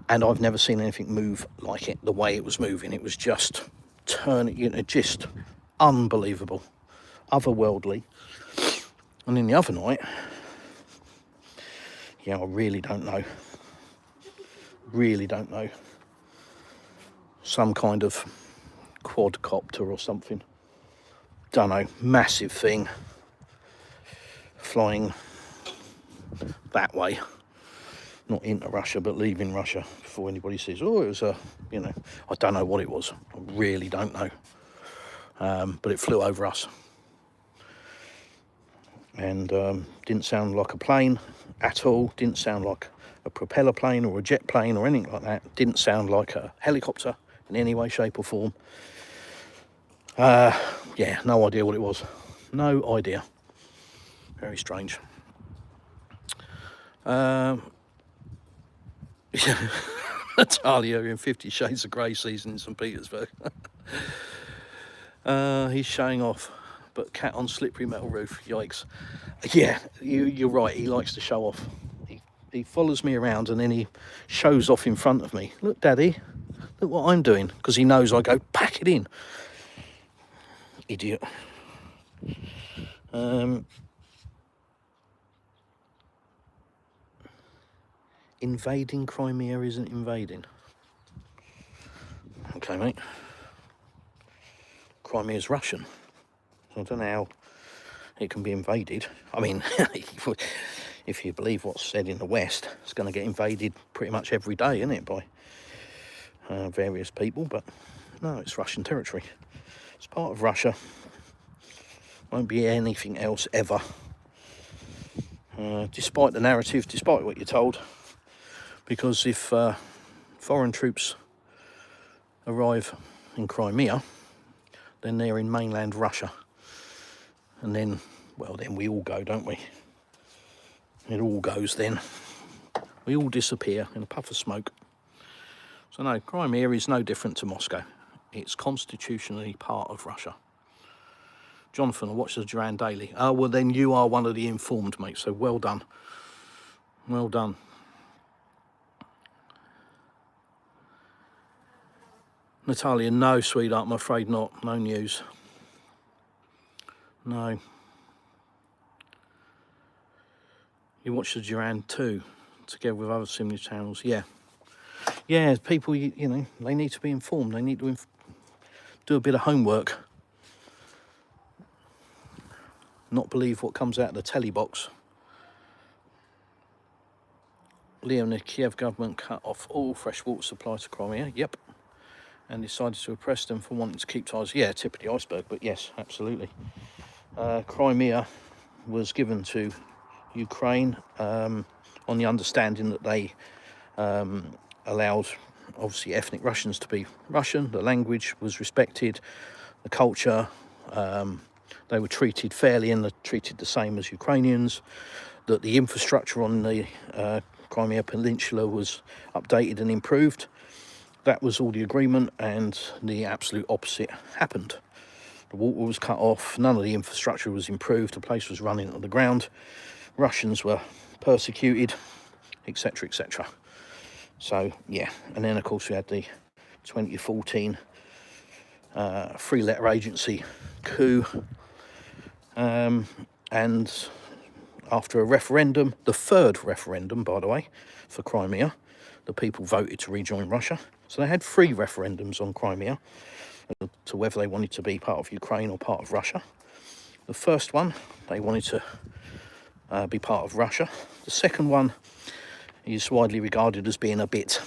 Speaker 1: and I've never seen anything move like it, the way it was moving. It was just turning, you know, just unbelievable, otherworldly. And then the other night, yeah, I really don't know, some kind of quadcopter or something, don't know, massive thing flying that way, not into Russia but leaving Russia, before anybody says, oh, it was a, you know, I don't know what it was. I really don't know, but it flew over us, and didn't sound like a plane at all, didn't sound like a propeller plane or a jet plane or anything like that, didn't sound like a helicopter in any way, shape or form. Yeah, no idea what it was, no idea, very strange. Natalia in 50 Shades of Grey season in St Petersburg. He's showing off. but cat on slippery metal roof, yikes. Yeah, you're right, he likes to show off. He follows me around and then he shows off in front of me. Look, Daddy, look what I'm doing, because he knows I go, pack it in. Idiot. Invading Crimea isn't invading. Okay, mate. Crimea's Russian. So I don't know how it can be invaded. I mean, if you believe what's said in the West, it's going to get invaded pretty much every day, isn't it, by various people. But no, it's Russian territory. It's part of Russia. Won't be anything else ever. Despite the narrative, despite what you're told. Because if foreign troops arrive in Crimea, then they're in mainland Russia. And then, well, then we all go, don't we? It all goes then. We all disappear in a puff of smoke. So no, Crimea is no different to Moscow. It's constitutionally part of Russia. Jonathan, I watch the Duran Daily. Oh, well then you are one of the informed, mate, so well done. Well done. Natalia, no, sweetheart, I'm afraid not. No news. No. You watch the Duran too, together with other similar channels. Yeah. Yeah, people, you know, they need to be informed. They need to do a bit of homework. Not believe what comes out of the telly box. Liam, the Kiev government cut off all fresh water supply to Crimea. Yep. And decided to oppress them for wanting to keep ties. Yeah, tip of the iceberg, but yes, absolutely. Crimea was given to Ukraine on the understanding that they allowed, obviously, ethnic Russians to be Russian. The language was respected, the culture, they were treated fairly and treated the same as Ukrainians, that the infrastructure on the Crimea Peninsula was updated and improved. That was all the agreement, and the absolute opposite happened. The water was cut off, none of the infrastructure was improved, the place was running into the ground, Russians were persecuted, etc, etc. So, yeah, and then of course we had the 2014 Free Letter Agency coup, and after a referendum, the third referendum, by the way, for Crimea, the people voted to rejoin Russia. So they had 3 referendums on Crimea to whether they wanted to be part of Ukraine or part of Russia. The first one, they wanted to be part of Russia. The second one is widely regarded as being a bit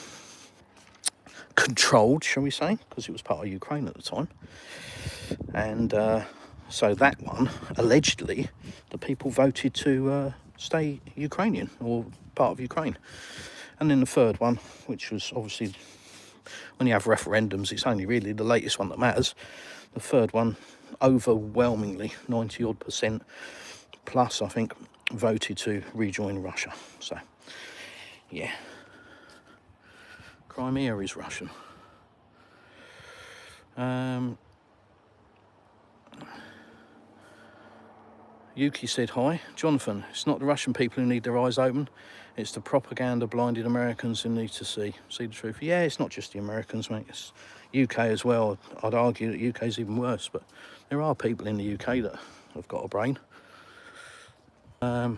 Speaker 1: controlled, shall we say, because it was part of Ukraine at the time. And so that one, allegedly, the people voted to stay Ukrainian or part of Ukraine. And then the third one, which was obviously, when you have referendums, it's only really the latest one that matters. The third one, overwhelmingly, 90-odd% plus, I think, voted to rejoin Russia. So, yeah. Crimea is Russian. Yuki said hi. Jonathan, it's not the Russian people who need their eyes open. It's the propaganda blinded Americans who need to see the truth. Yeah, it's not just the Americans, mate. It's UK as well. I'd argue that UK is even worse, but there are people in the UK that have got a brain. The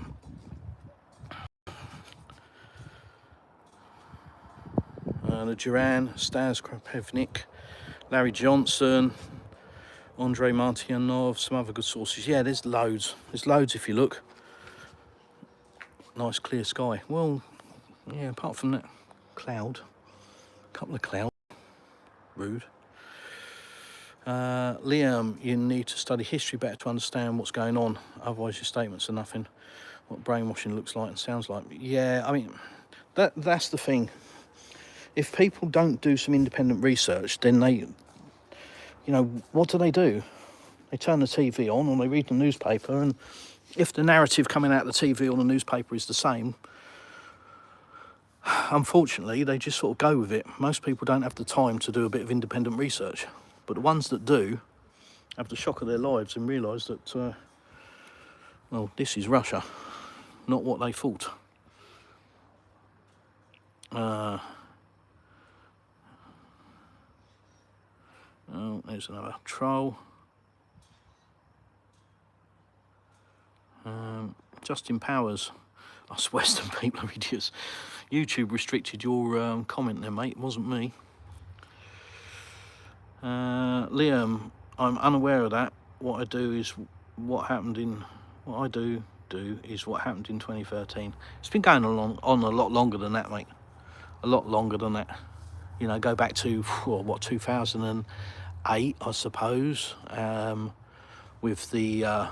Speaker 1: Duran, Stas Krapevnik, Larry Johnson, Andrei Martyanov, some other good sources. Yeah, there's loads. There's loads if you look. Nice clear sky. Well, yeah, apart from that cloud, a couple of clouds. Rude. Liam, you need to study history better to understand what's going on. Otherwise your statements are nothing. What brainwashing looks like and sounds like. Yeah, I mean, that's the thing. If people don't do some independent research, then they, you know, what do? They turn the TV on or they read the newspaper, and if the narrative coming out of the TV or the newspaper is the same, unfortunately, they just sort of go with it. Most people don't have the time to do a bit of independent research, but the ones that do have the shock of their lives and realise that, well, this is Russia, not what they thought. Oh, there's another troll. Justin Powers. Us Western people are idiots. YouTube restricted your comment there, mate. It wasn't me. Liam, I'm unaware of that. What I do is what happened in... What I do is what happened in 2013. It's been going on a lot longer than that, mate. A lot longer than that. You know, go back to, what, 2008, I suppose, with the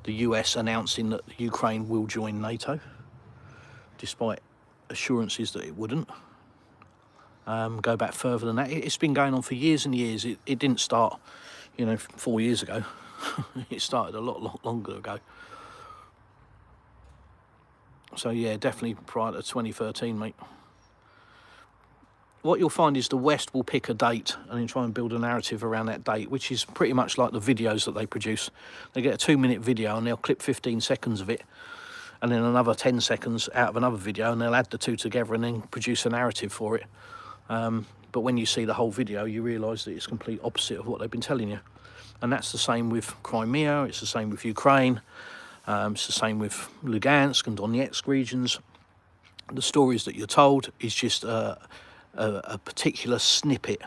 Speaker 1: US announcing that Ukraine will join NATO, despite assurances that it wouldn't. Go back further than that. It's been going on for years and years. It didn't start, you know, 4 years ago. It started a lot longer ago. So yeah, definitely prior to 2013, mate. What you'll find is the West will pick a date and then try and build a narrative around that date, which is pretty much like the videos that they produce. They get a 2-minute video and they'll clip 15 seconds of it, and then another 10 seconds out of another video, and they'll add the two together and then produce a narrative for it. But when you see the whole video, you realise that it's complete opposite of what they've been telling you. And that's the same with Crimea, it's the same with Ukraine, it's the same with Lugansk and Donetsk regions. The stories that you're told is just a particular snippet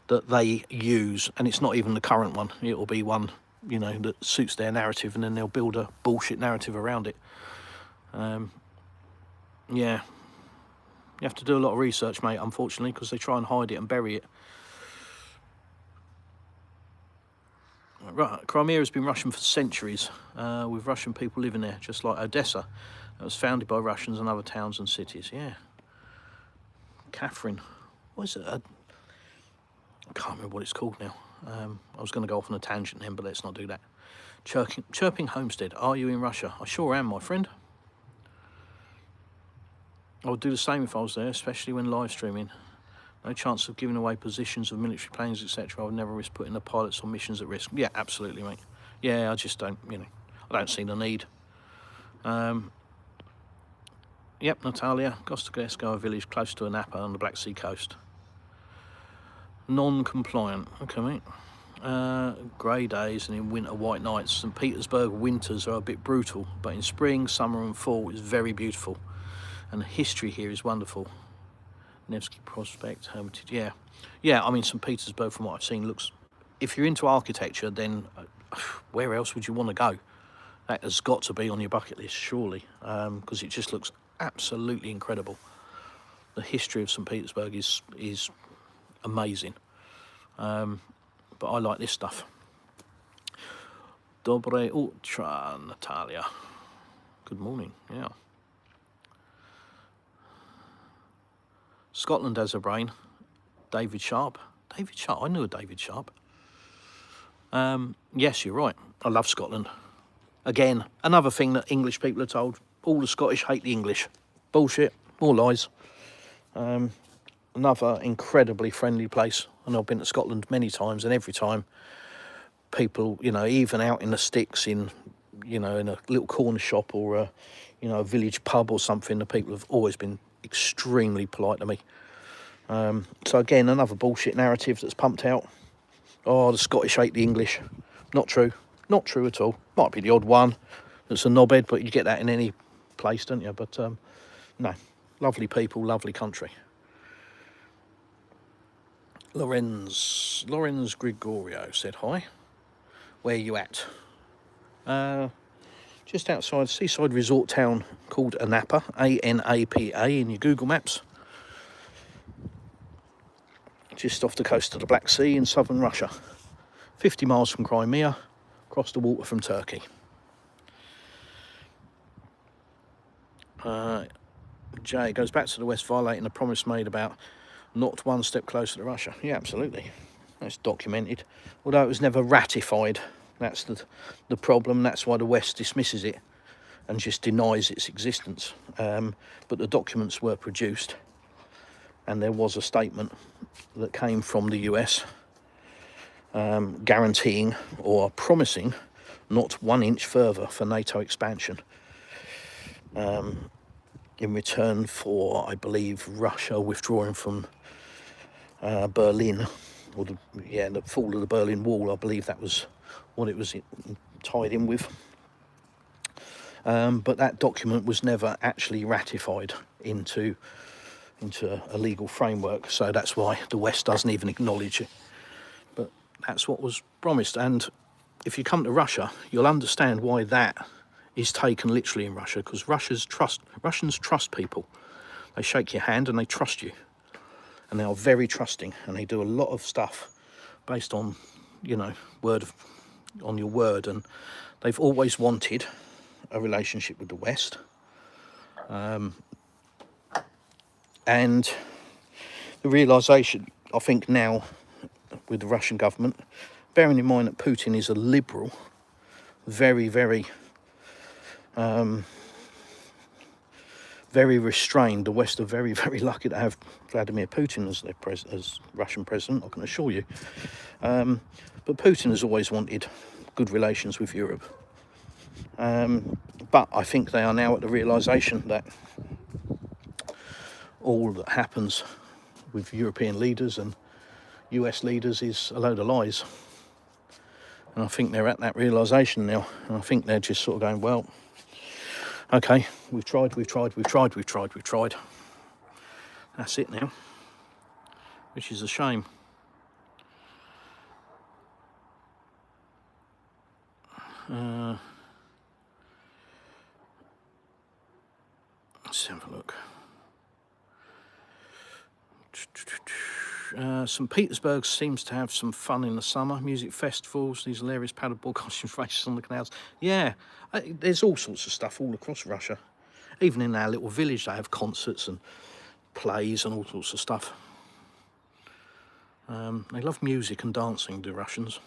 Speaker 1: that they use, and it's not even the current one. It'll be one, you know, that suits their narrative, and then they'll build a bullshit narrative around it. Yeah, you have to do a lot of research, mate, unfortunately, because they try and hide it and bury it. Right, Crimea has been Russian for centuries, with Russian people living there, just like Odessa. It was founded by Russians and other towns and cities. Yeah. Catherine, what is it? I can't remember what it's called now. I was going to go off on a tangent then, but let's not do that. Chirping Homestead, are you in Russia? I sure am, my friend. I would do the same if I was there, especially when live streaming. No chance of giving away positions of military planes, etc. I would never risk putting the pilots on missions at risk. Yeah, absolutely, mate. Yeah, I just don't, you know, I don't see the need. Yep, Natalia, Gostoglesko, a village close to Anapa on the Black Sea coast. Non-compliant, okay, mate. Grey days and in winter white nights. St. Petersburg winters are a bit brutal, but in spring, summer and fall it's very beautiful. And the history here is wonderful. Nevsky Prospect, Hermitage, yeah. Yeah, I mean, St. Petersburg, from what I've seen, looks... If you're into architecture, then where else would you want to go? That has got to be on your bucket list, surely, because it just looks absolutely incredible. The history of St. Petersburg is amazing. But I like this stuff. Dobre Utra, Natalia. Good morning, yeah. Scotland has a brain. David Sharp. David Sharp, I knew a David Sharp. Yes, you're right. I love Scotland. Again, another thing that English people are told. All the Scottish hate the English. Bullshit. More lies. Another incredibly friendly place. And I've been to Scotland many times, and every time people, you know, even out in the sticks, in, you know, in a little corner shop or a, you know, a village pub or something, the people have always been extremely polite to me. So again, another bullshit narrative that's pumped out. Oh, the Scottish hate the English. Not true. Not true at all. Might be the odd one that's a knobhead, but you get that in any place, don't you? But no, lovely people, lovely country. Lorenz Gregorio said hi. Where are you at? Just outside a seaside resort town called Anapa, A-N-A-P-A, in your Google Maps. Just off the coast of the Black Sea in southern Russia. 50 miles from Crimea, across the water from Turkey. Jay goes back to the West, violating the promise made about not one step closer to Russia. Yeah, absolutely. That's documented. Although it was never ratified. That's the problem. That's why the West dismisses it and just denies its existence. But the documents were produced, and there was a statement that came from the US guaranteeing or promising not 1 inch further for NATO expansion, in return for, I believe, Russia withdrawing from Berlin, or the fall of the Berlin Wall. I believe that was what it was tied in with. But that document was never actually ratified into a legal framework, so that's why the West doesn't even acknowledge it. But that's what was promised, and if you come to Russia, you'll understand why that is taken literally in Russia, because Russians trust people. They shake your hand and they trust you, and they are very trusting, and they do a lot of stuff based on, on your word, and they've always wanted a relationship with the West. And the realisation, I think now, with the Russian government, bearing in mind that Putin is a liberal, very, very, very restrained. The West are very, very lucky to have Vladimir Putin as their as Russian president, I can assure you. But Putin has always wanted good relations with Europe. But I think they are now at the realisation that all that happens with European leaders and US leaders is a load of lies. And I think they're at that realisation now. And I think they're just sort of going, well, okay, we've tried. That's it now, which is a shame. Let's have a look. St. Petersburg seems to have some fun in the summer. Music festivals, these hilarious paddleboard costume races on the canals. Yeah, there's all sorts of stuff all across Russia. Even in our little village, they have concerts and plays and all sorts of stuff. They love music and dancing, the Russians.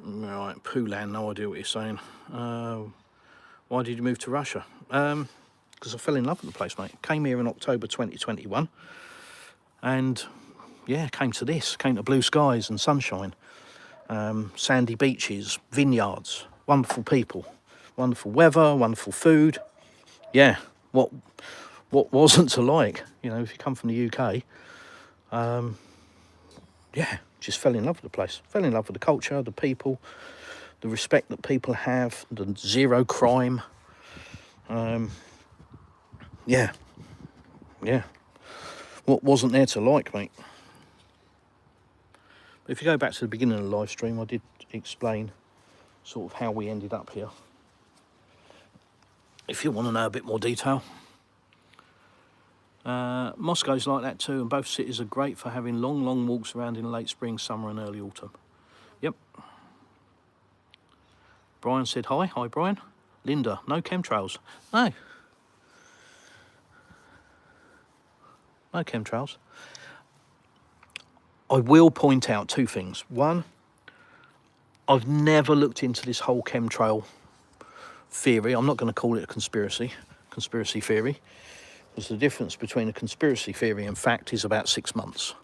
Speaker 1: Right, Poolan, no idea what you're saying. Why did you move to Russia? Because I fell in love with the place, mate. Came here in October 2021, and yeah, came to blue skies and sunshine, sandy beaches, vineyards, wonderful people, wonderful weather, wonderful food. Yeah, what wasn't to like? If you come from the UK, yeah, just fell in love with the place. Fell in love with the culture, the people, the respect that people have, the zero crime. Yeah. What wasn't there to like, mate? But if you go back to the beginning of the live stream, I did explain sort of how we ended up here. If you want to know a bit more detail. Moscow's like that too, and both cities are great for having long walks around in late spring, summer and early autumn. Yep. Brian said hi. Hi, Brian. Linda, no chemtrails. No chemtrails. I will point out two things. One, I've never looked into this whole chemtrail theory. I'm not going to call it a conspiracy theory, because the difference between a conspiracy theory and fact is about 6 months.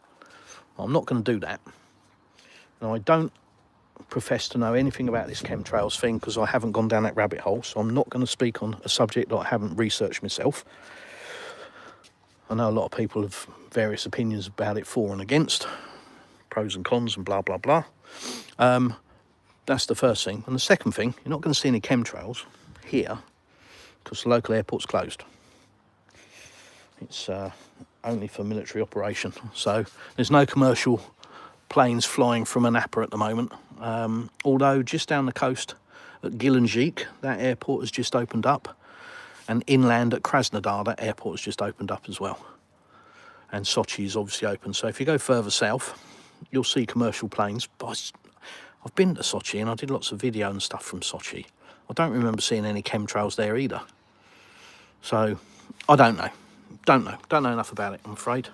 Speaker 1: I'm not going to do that. Now, I don't profess to know anything about this chemtrails thing because I haven't gone down that rabbit hole, so I'm not going to speak on a subject that I haven't researched myself. I know a lot of people have various opinions about it, for and against, pros and cons and blah, blah, blah. That's the first thing. And the second thing, you're not going to see any chemtrails here because the local airport's closed. It's only for military operation. So there's no commercial planes flying from Anapa at the moment. Although just down the coast at Gelendzhik, that airport has just opened up. And inland at Krasnodar, that airport has just opened up as well. And Sochi is obviously open. So if you go further south, you'll see commercial planes. But I've been to Sochi and I did lots of video and stuff from Sochi. I don't remember seeing any chemtrails there either. So I don't know. Don't know enough about it, I'm afraid.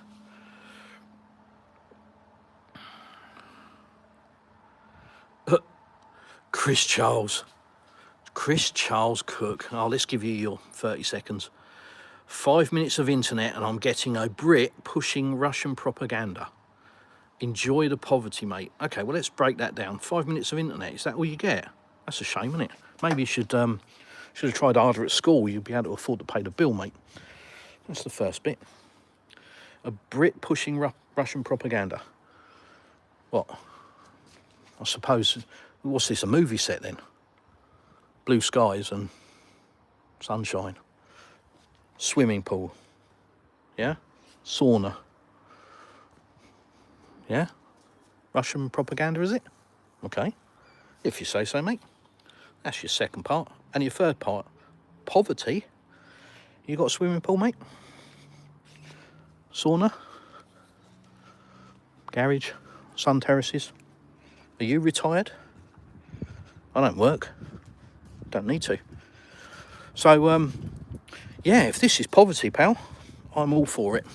Speaker 1: Chris Charles. Chris Charles Cook. Oh, let's give you your 30 seconds. 5 minutes of internet and I'm getting a Brit pushing Russian propaganda. Enjoy the poverty, mate. Okay, well, let's break that down. 5 minutes of internet, is that all you get? That's a shame, isn't it? Maybe you should have tried harder at school. You'd be able to afford to pay the bill, mate. That's the first bit. A Brit pushing Russian propaganda. What? I suppose, what's this, a movie set then? Blue skies and sunshine. Swimming pool. Yeah? Sauna. Yeah? Russian propaganda, is it? Okay. If you say so, mate. That's your second part. And your third part, poverty. You got a swimming pool, mate? Sauna? Garage? Sun terraces? Are you retired? I don't work. Don't need to. So, yeah, if this is poverty, pal, I'm all for it.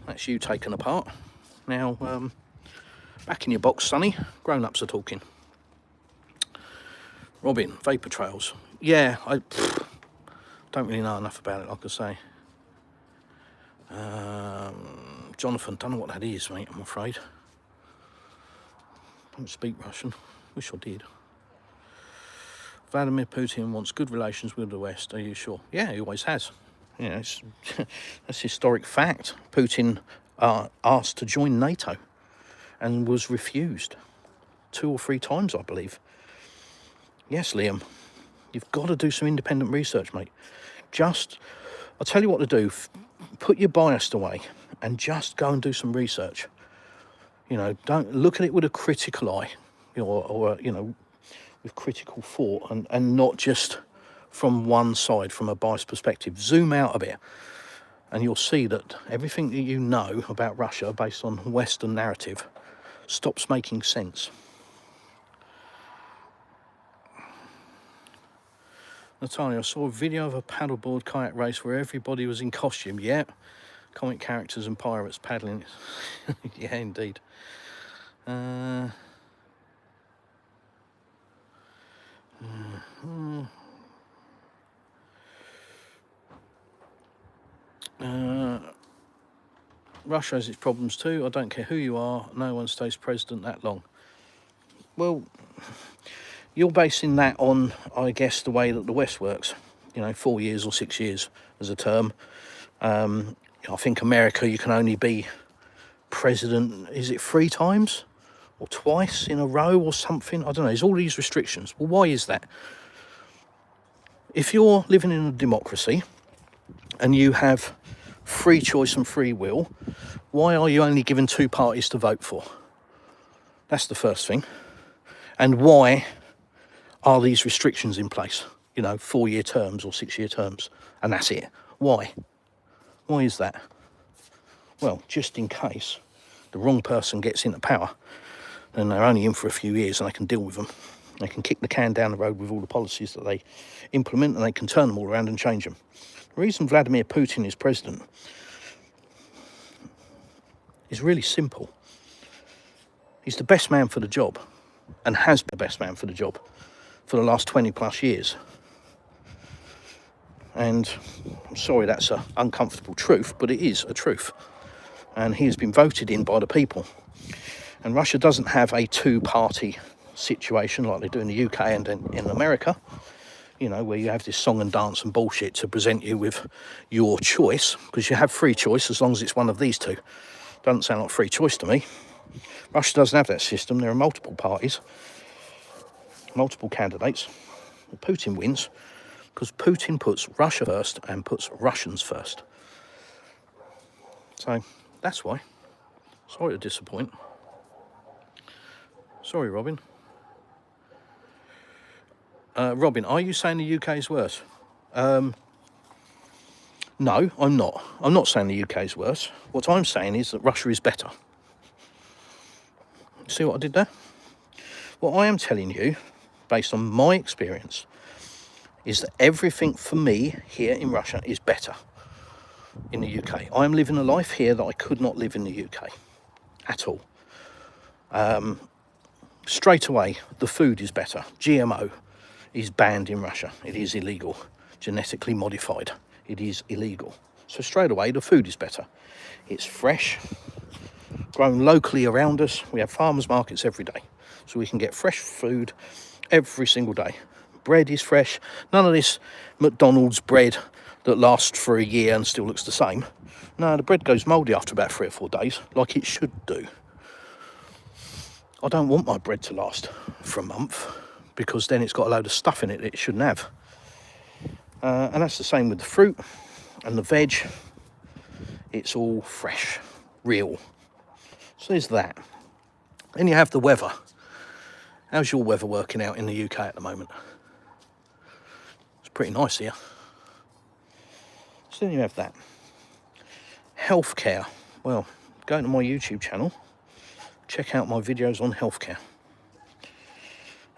Speaker 1: That's you taken apart. Now, back in your box, Sonny. Grown-ups are talking. Robin, vapor trails. Yeah, I don't really know enough about it, like I say. Jonathan, don't know what that is, mate, I'm afraid. Don't speak Russian. Wish I did. Vladimir Putin wants good relations with the West. Are you sure? Yeah, he always has. You know, that's historic fact. Putin asked to join NATO and was refused 2 or 3 times, I believe. Yes, Liam, you've got to do some independent research, mate. I'll tell you what to do. Put your bias away and just go and do some research. You know, don't look at it with a critical eye, or you know, with critical thought, and not just from one side, from a biased perspective. Zoom out a bit, and you'll see that everything that you know about Russia, based on Western narrative, stops making sense. Natalia, I saw a video of a paddleboard kayak race where everybody was in costume. Yeah, comic characters and pirates paddling. Yeah, indeed. Russia has its problems too. I don't care who you are. No one stays president that long. Well, you're basing that on, I guess, the way that the West works. You know, 4 years or 6 years as a term. I think America, you can only be president, is it 3 times? Or twice in a row or something? I don't know. There's all these restrictions. Well, why is that? If you're living in a democracy and you have free choice and free will, why are you only given 2 parties to vote for? That's the first thing. And why are these restrictions in place? You know, 4-year terms or 6-year terms, and that's it. Why? Why is that? Well, just in case the wrong person gets into power, then they're only in for a few years and they can deal with them. They can kick the can down the road with all the policies that they implement, and they can turn them all around and change them. The reason Vladimir Putin is president is really simple. He's the best man for the job, and has been the best man for the job for the last 20 plus years. And I'm sorry, that's an uncomfortable truth, but it is a truth. And he has been voted in by the people. And Russia doesn't have a 2-party situation like they do in the UK and in America, you know, where you have this song and dance and bullshit to present you with your choice, because you have free choice as long as it's one of these 2. Doesn't sound like free choice to me. Russia doesn't have that system. There are multiple parties, multiple candidates. Putin wins because Putin puts Russia first and puts Russians first. So that's why. Sorry to disappoint. Sorry, Robin. Robin, are you saying the UK is worse? No, I'm not. I'm not saying the UK is worse. What I'm saying is that Russia is better. See what I did there? What I am telling you, based on my experience, is that everything for me here in Russia is better in the UK. I am living a life here that I could not live in the UK at all. Straight away, the food is better. GMO. is banned in Russia. It is illegal. Genetically modified. It is illegal. So straight away, the food is better. It's fresh, grown locally around us. We have farmers markets every day. So we can get fresh food every single day. Bread is fresh. None of this McDonald's bread that lasts for a year and still looks the same. No, the bread goes mouldy after about 3 or 4 days, like it should do. I don't want my bread to last for a month, because then it's got a load of stuff in it that it shouldn't have. And that's the same with the fruit and the veg. It's all fresh, real. So there's that. Then you have the weather. How's your weather working out in the UK at the moment? It's pretty nice here. So then you have that. Healthcare. Well, go to my YouTube channel, check out my videos on healthcare.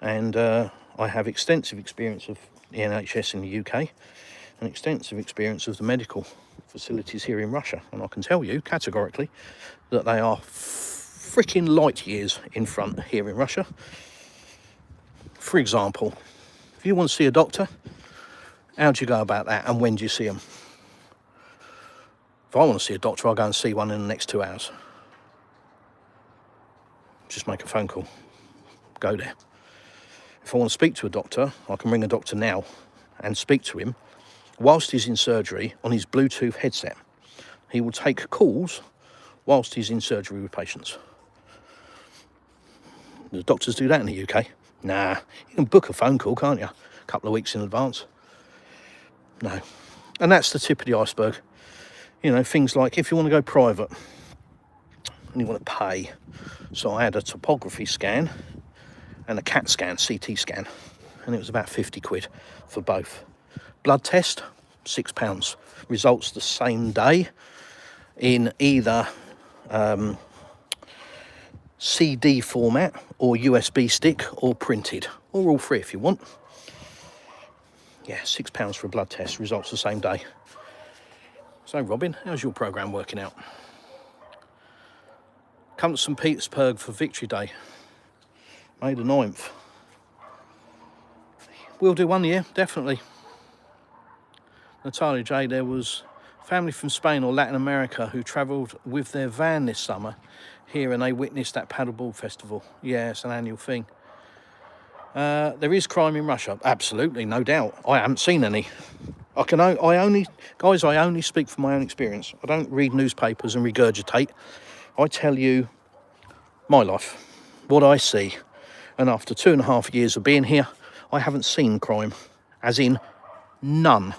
Speaker 1: And I have extensive experience of the NHS in the UK and extensive experience of the medical facilities here in Russia. And I can tell you categorically that they are freaking light years in front here in Russia. For example, if you want to see a doctor, how do you go about that and when do you see them? If I want to see a doctor, I'll go and see one in the next 2 hours. Just make a phone call, go there. If I want to speak to a doctor, I can ring a doctor now and speak to him whilst he's in surgery on his Bluetooth headset. He will take calls whilst he's in surgery with patients. Do doctors do that in the UK? Nah, you can book a phone call, can't you? A couple of weeks in advance. No. And that's the tip of the iceberg. You know, things like if you want to go private and you want to pay. So I had a topography scan and a CAT scan, CT scan, and it was about 50 quid for both. Blood test, £6. Results the same day in either CD format or USB stick or printed, or all three if you want. Yeah, £6 for a blood test, results the same day. So Robin, how's your programme working out? Come to St Petersburg for Victory Day, May the 9th. We'll do one year, definitely. Natalia J, there was family from Spain or Latin America who travelled with their van this summer here and they witnessed that paddleboard festival. Yeah, it's an annual thing. There is crime in Russia, absolutely, no doubt. I haven't seen any. I only speak from my own experience. I don't read newspapers and regurgitate. I tell you my life, what I see. And after 2.5 years of being here, I haven't seen crime, as in none.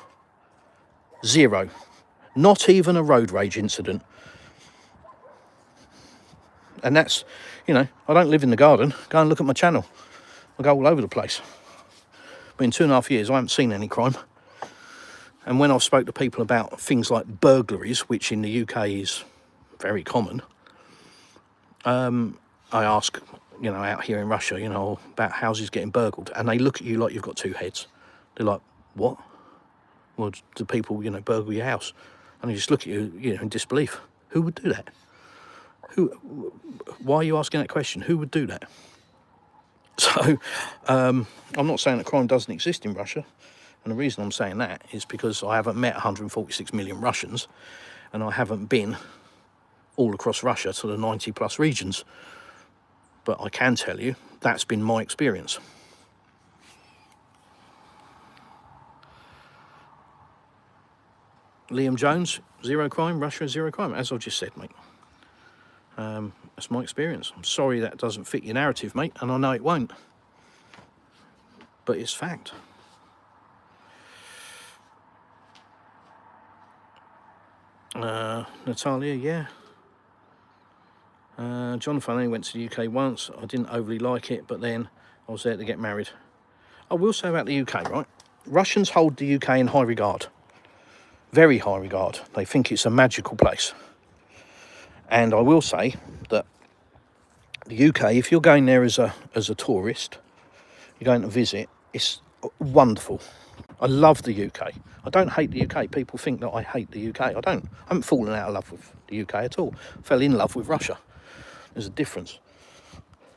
Speaker 1: Zero. Not even a road rage incident. And that's, you know, I don't live in the garden. Go and look at my channel. I go all over the place. But in 2.5 years, I haven't seen any crime. And when I've spoke to people about things like burglaries, which in the UK is very common, I ask, you know, out here in Russia, you know, about houses getting burgled. And they look at you like you've got two heads. They're like, what? Well, do people, you know, burgle your house? And they just look at you, you know, in disbelief. Who would do that? Why are you asking that question? Who would do that? So, I'm not saying that crime doesn't exist in Russia. And the reason I'm saying that is because I haven't met 146 million Russians, and I haven't been all across Russia to the 90 plus regions. But I can tell you that's been my experience. Liam Jones, zero crime, Russia, zero crime, as I've just said, mate. That's my experience. I'm sorry that doesn't fit your narrative, mate, and I know it won't. But it's fact. Natalia, yeah. Jonathan, I only went to the UK once. I didn't overly like it, but then I was there to get married. I will say about the UK, right? Russians hold the UK in high regard. Very high regard. They think it's a magical place. And I will say that the UK, if you're going there as a tourist, you're going to visit, it's wonderful. I love the UK. I don't hate the UK. People think that I hate the UK. I don't. I haven't fallen out of love with the UK at all. I fell in love with Russia. There's a difference.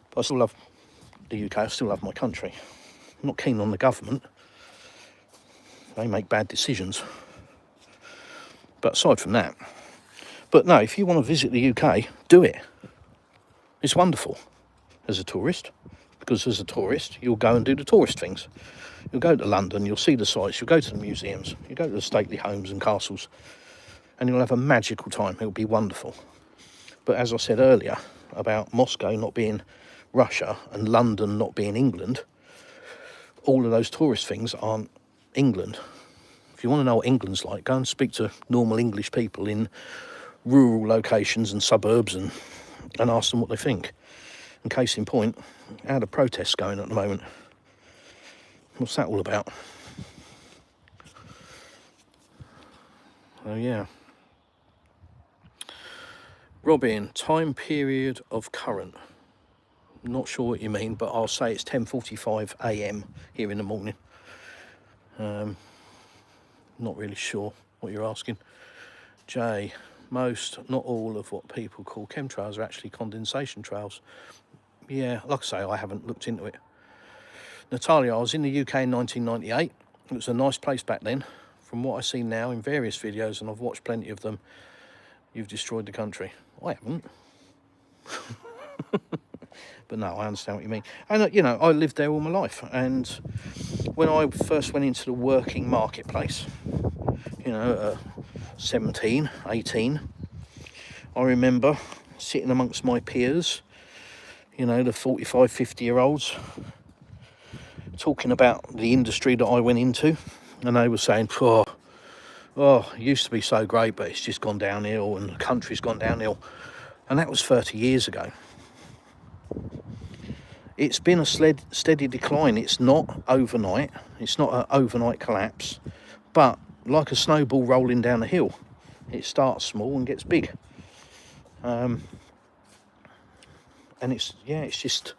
Speaker 1: But I still love the UK. I still love my country. I'm not keen on the government. They make bad decisions. But aside from that, but no, if you want to visit the UK, do it. It's wonderful as a tourist, because as a tourist, you'll go and do the tourist things. You'll go to London, you'll see the sights, you'll go to the museums, you'll go to the stately homes and castles, and you'll have a magical time. It'll be wonderful. But as I said earlier about Moscow not being Russia and London not being England, all of those tourist things aren't England. If you want to know what England's like, go and speak to normal English people in rural locations and suburbs and ask them what they think. And case in point, how are the protests going at the moment? What's that all about? Oh yeah. Robin, time period of current. Not sure what you mean, but I'll say it's 10:45 a.m. here in the morning. Not really sure what you're asking. Jay, most, not all of what people call chemtrails are actually condensation trails. Yeah, like I say, I haven't looked into it. Natalia, I was in the UK in 1998. It was a nice place back then. From what I see now in various videos, and I've watched plenty of them, you've destroyed the country. I haven't. But no, I understand what you mean. And, you know, I lived there all my life. And when I first went into the working marketplace, you know, 17, 18, I remember sitting amongst my peers, you know, the 45, 50-year-olds, talking about the industry that I went into. And they were saying, oh, it used to be so great, but it's just gone downhill and the country's gone downhill. And that was 30 years ago. It's been a steady decline. It's not overnight. It's not an overnight collapse. But like a snowball rolling down a hill, it starts small and gets big. And it's just...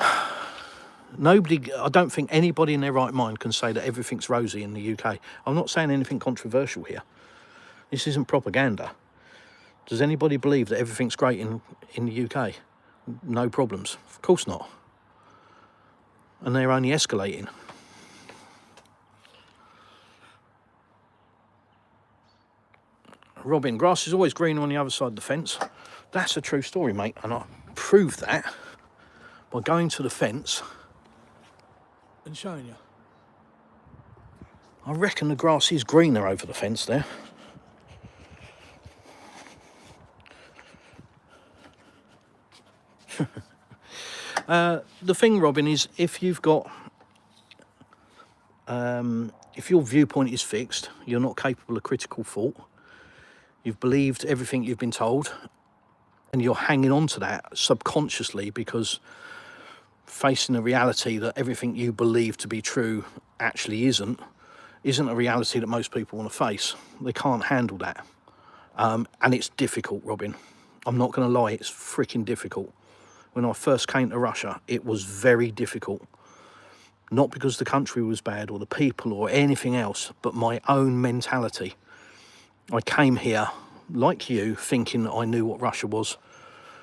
Speaker 1: I don't think anybody in their right mind can say that everything's rosy in the UK. I'm not saying anything controversial here. This isn't propaganda. Does anybody believe that everything's great in the UK? No problems. Of course not. And they're only escalating. Robin, grass is always greener on the other side of the fence. That's a true story, mate. And I proved that by going to the fence and showing you. I reckon the grass is greener over the fence there. The thing, Robin, is if you've got, if your viewpoint is fixed, you're not capable of critical thought, you've believed everything you've been told, and you're hanging on to that subconsciously because facing the reality that everything you believe to be true actually isn't a reality that most people want to face. They can't handle that. And it's difficult, Robin. I'm not going to lie, it's freaking difficult. When I first came to Russia, it was very difficult. Not because the country was bad or the people or anything else, but my own mentality. I came here, like you, thinking that I knew what Russia was.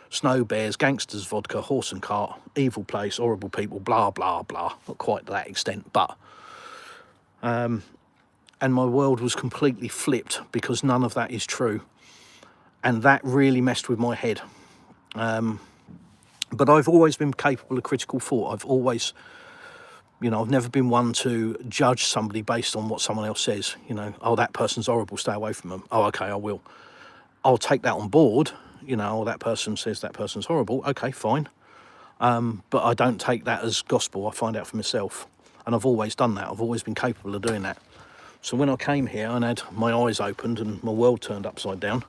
Speaker 1: Snow bears, gangsters, vodka, horse and cart, evil place, horrible people, blah, blah, blah. Not quite to that extent, but... and my world was completely flipped because none of that is true. And that really messed with my head. But I've always been capable of critical thought. I've always, you know, I've never been one to judge somebody based on what someone else says. You know, oh, that person's horrible, stay away from them. Oh, okay, I will. I'll take that on board. You know, oh, that person says that person's horrible. Okay, fine. But I don't take that as gospel. I find out for myself. And I've always done that. I've always been capable of doing that. So when I came here and had my eyes opened and my world turned upside down,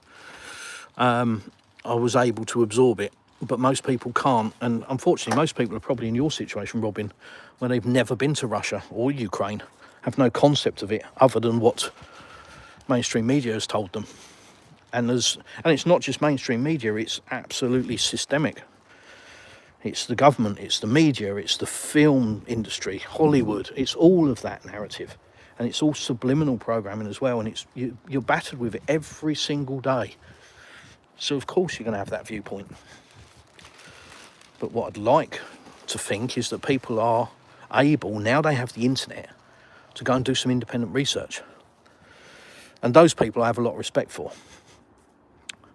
Speaker 1: I was able to absorb it. But most people can't. And unfortunately, most people are probably in your situation, Robin, where they've never been to Russia or Ukraine, have no concept of it other than what mainstream media has told them. And it's not just mainstream media, it's absolutely systemic. It's the government, it's the media, it's the film industry, Hollywood, it's all of that narrative. And it's all subliminal programming as well, and you're battered with it every single day. So of course you're going to have that viewpoint. But what I'd like to think is that people are able, now they have the internet, to go and do some independent research. And those people I have a lot of respect for.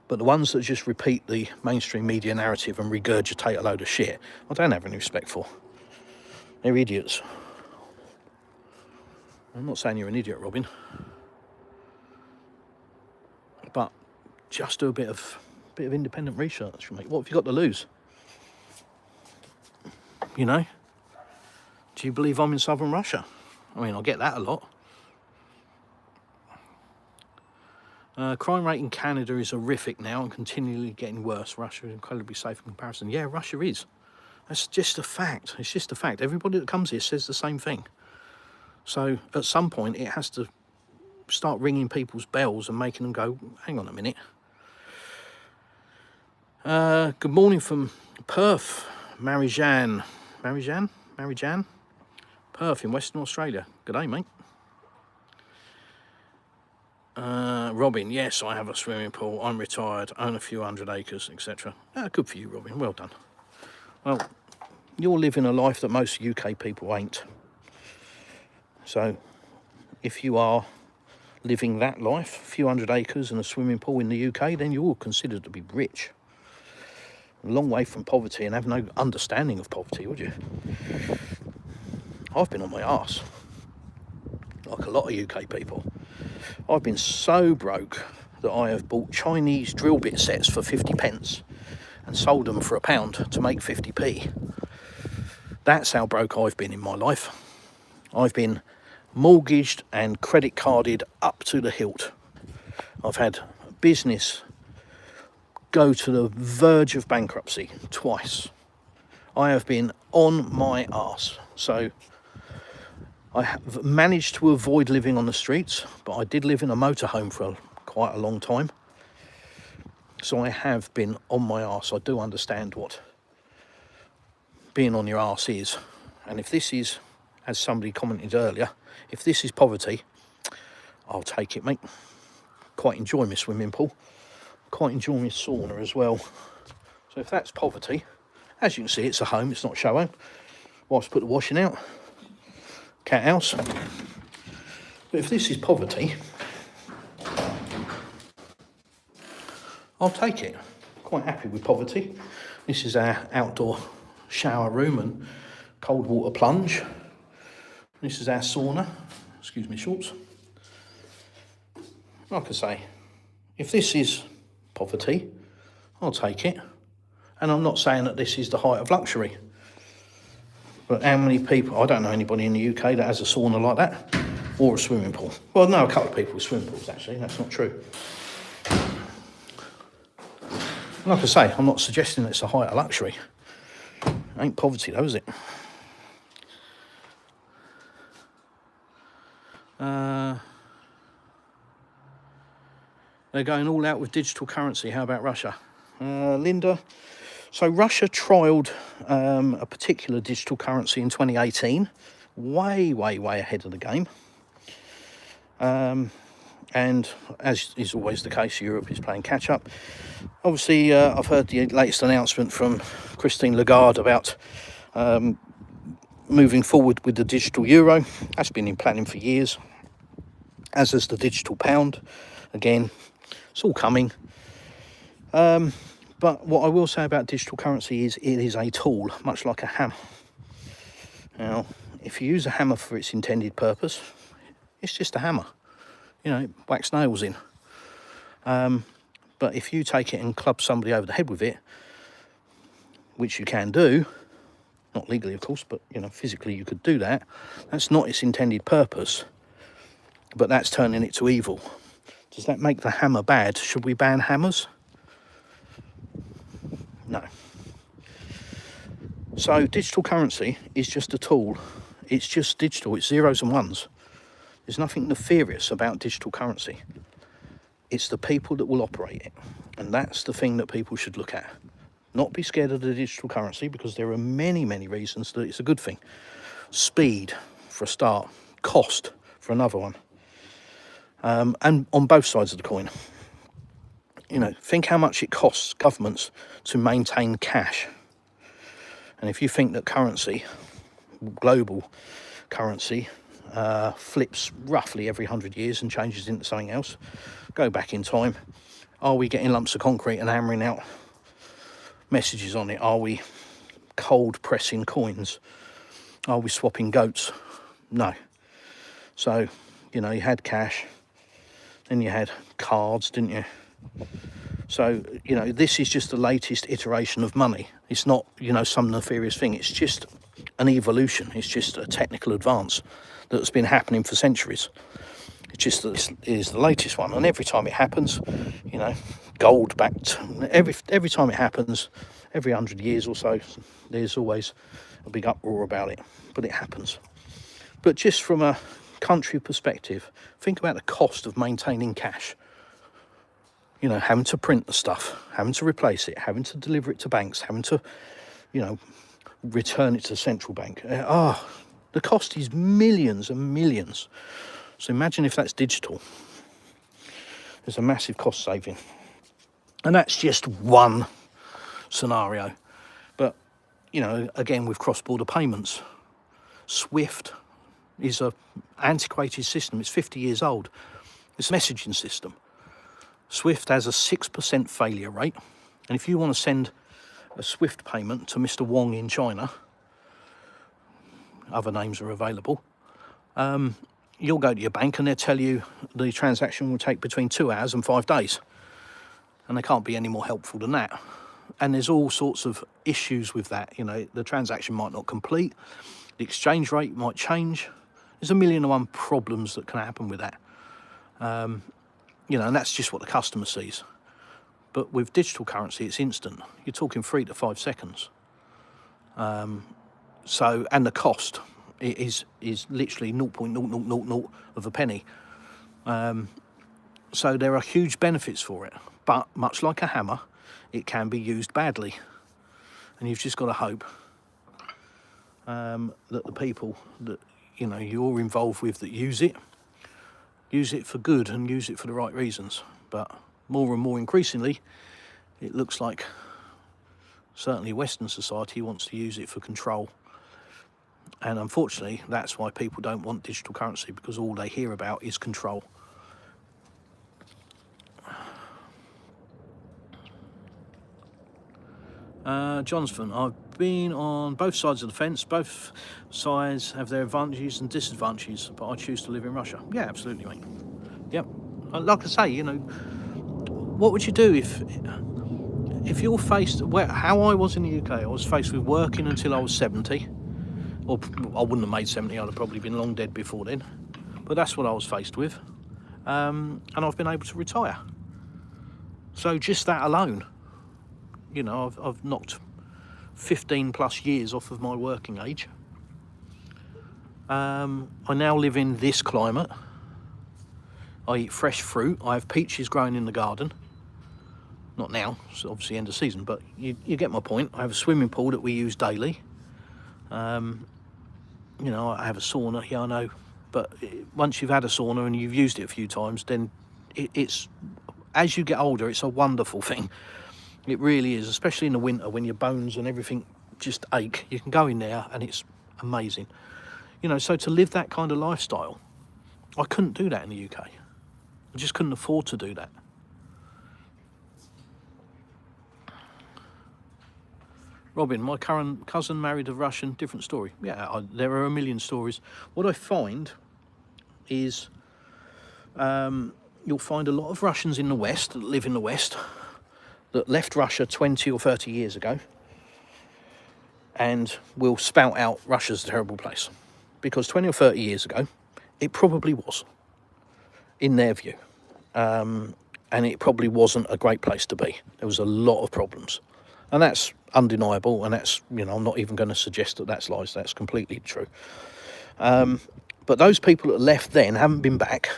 Speaker 1: But the ones that just repeat the mainstream media narrative and regurgitate a load of shit, I don't have any respect for. They're idiots. I'm not saying you're an idiot, Robin. But just do a bit of independent research, mate. What have you got to lose? You know? Do you believe I'm in southern Russia? I mean, I get that a lot. Crime rate in Canada is horrific now and continually getting worse. Russia is incredibly safe in comparison. Yeah, Russia is. That's just a fact. It's just a fact. Everybody that comes here says the same thing. So at some point it has to start ringing people's bells and making them go, hang on a minute. Good morning from Perth, Marijan. Perth in Western Australia. Good day, mate. Robin, yes, I have a swimming pool. I'm retired, own a few hundred acres, etc. Good for you, Robin. Well done. Well, you're living a life that most UK people ain't. So, if you are living that life, a few hundred acres and a swimming pool in the UK, then you're considered to be rich. A long way from poverty and have no understanding of poverty, would you? I've been on my arse, like a lot of UK people. I've been so broke that I have bought Chinese drill bit sets for 50 pence and sold them for £1 to make 50p. That's how broke I've been in my life. I've been mortgaged and credit carded up to the hilt. I've had business go to the verge of bankruptcy twice. I have been on my arse. So I have managed to avoid living on the streets, but I did live in a motorhome for quite a long time. So I have been on my arse. I do understand what being on your arse is. And if this is, as somebody commented earlier, if this is poverty, I'll take it, mate. Quite enjoy my swimming pool. Quite enjoy my sauna as well. So if that's poverty, as you can see, it's a home, it's not a show home. Whilst I put the washing out. Cat house. But if this is poverty, I'll take it. Quite happy with poverty. This is our outdoor shower room and cold water plunge. This is our sauna. Excuse me, shorts. Like I say, if this is poverty, I'll take it. And I'm not saying that this is the height of luxury. But how many people, I don't know anybody in the UK that has a sauna like that, or a swimming pool. Well, no, a couple of people with swimming pools, actually, that's not true. Like I say, I'm not suggesting it's a height of luxury. Ain't poverty though, is it? They're going all out with digital currency. How about Russia? Linda, so Russia trialled a particular digital currency in 2018, way ahead of the game. And as is always the case, Europe is playing catch up. Obviously, I've heard the latest announcement from Christine Lagarde about moving forward with the digital euro. That's been in planning for years, as has the digital pound. Again, it's all coming. But what I will say about digital currency is it is a tool, much like a hammer. Now, if you use a hammer for its intended purpose, it's just a hammer. You know, it whacks nails in. But if you take it and club somebody over the head with it, which you can do, not legally, of course, but, you know, physically you could do that, that's not its intended purpose, but that's turning it to evil. Does that make the hammer bad? Should we ban hammers? No. So digital currency is just a tool. It's just digital. It's zeros and ones. There's nothing nefarious about digital currency. It's the people that will operate it. And that's the thing that people should look at. Not be scared of the digital currency, because there are many reasons that it's a good thing. Speed, for a start. Cost, for another one. And on both sides of the coin. You know, think how much it costs governments to maintain cash. And if you think that currency global currency flips roughly every 100 years and changes into something else. Go back in time. Are we getting lumps of concrete and hammering out messages on it? Are we cold pressing coins? Are we swapping goats? No. So, you know, you had cash, then you had cards, didn't you? So, you know, this is just the latest iteration of money. It's not, you know, some nefarious thing. It's just an evolution. It's just a technical advance that's been happening for centuries. It's just that it is the latest one. And every time it happens, you know, gold backed, every time it happens, every 100 years or so, there's always a big uproar about it. But it happens. But just from a country perspective, think about the cost of maintaining cash. You know, having to print the stuff, having to replace it, having to deliver it to banks, having to, you know, return it to the central bank. The cost is millions and millions. So imagine if that's digital. There's a massive cost saving. And that's just one scenario. But, you know, again, with cross-border payments, SWIFT is an antiquated system. It's 50 years old. It's a messaging system. SWIFT has a 6% failure rate. And if you want to send a SWIFT payment to Mr. Wong in China, other names are available, you'll go to your bank and they'll tell you the transaction will take between 2 hours and 5 days. And they can't be any more helpful than that. And there's all sorts of issues with that. You know, the transaction might not complete, the exchange rate might change. There's a million and one problems that can happen with that. You know, and that's just what the customer sees. But with digital currency, it's instant. You're talking 3 to 5 seconds. So, and the cost is literally 0.0000 of a penny. So there are huge benefits for it. But much like a hammer, it can be used badly. And you've just got to hope that the people that, you know, you're involved with that use it for good and use it for the right reasons. But more and more increasingly, it looks like certainly Western society wants to use it for control. And unfortunately, that's why people don't want digital currency, because all they hear about is control. Jonathan, I've been on both sides of the fence. Both sides have their advantages and disadvantages, but I choose to live in Russia. Yeah, absolutely, mate. Yep. Like I say, you know, what would you do if you're faced, how I was in the UK, I was faced with working until I was 70, or I wouldn't have made 70, I'd have probably been long dead before then, but that's what I was faced with, and I've been able to retire. So just that alone, you know, I've knocked 15 plus years off of my working age. I now live in this climate. I eat fresh fruit. I have peaches growing in the garden. Not now, it's obviously end of season, but you get my point. I have a swimming pool that we use daily. You know, I have a sauna, yeah, I know. But once you've had a sauna and you've used it a few times, then it's, as you get older, it's a wonderful thing. It really is, especially in the winter when your bones and everything just ache. You can go in there and it's amazing. You know, so to live that kind of lifestyle, I couldn't do that in the UK. I just couldn't afford to do that. Robin, my current cousin married a Russian, different story. Yeah, there are a million stories. What I find is you'll find a lot of Russians in the West that live in the West that left Russia 20 or 30 years ago and will spout out Russia's a terrible place. Because 20 or 30 years ago, it probably was, in their view. And it probably wasn't a great place to be. There was a lot of problems. And that's undeniable, and that's, you know, I'm not even going to suggest that that's lies. That's completely true. But those people that left then haven't been back,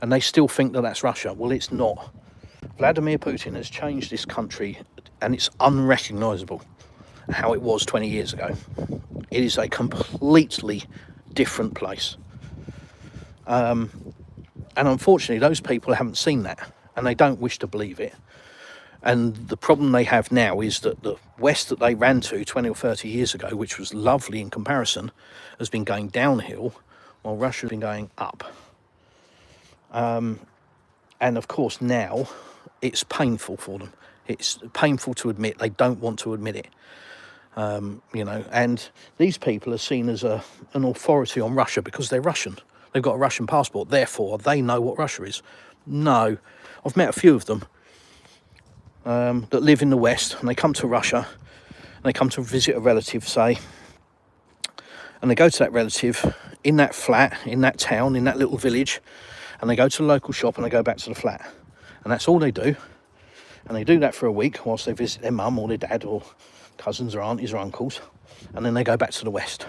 Speaker 1: and they still think that that's Russia. Well, it's not. Vladimir Putin has changed this country, and it's unrecognisable how it was 20 years ago. It is a completely different place. And unfortunately, those people haven't seen that, and they don't wish to believe it. And the problem they have now is that the west that they ran to 20 or 30 years ago, which was lovely in comparison, has been going downhill while Russia has been going up. And of course now it's painful for them. It's painful to admit. They don't want to admit it. You know, and these people are seen as an authority on Russia because they're Russian. They've got a Russian passport, therefore they know what Russia is. No, I've met a few of them that live in the West, and they come to Russia, and they come to visit a relative, say, and they go to that relative in that flat, in that town, in that little village, and they go to the local shop and they go back to the flat. And that's all they do. And they do that for a week whilst they visit their mum or their dad or cousins or aunties or uncles, and then they go back to the West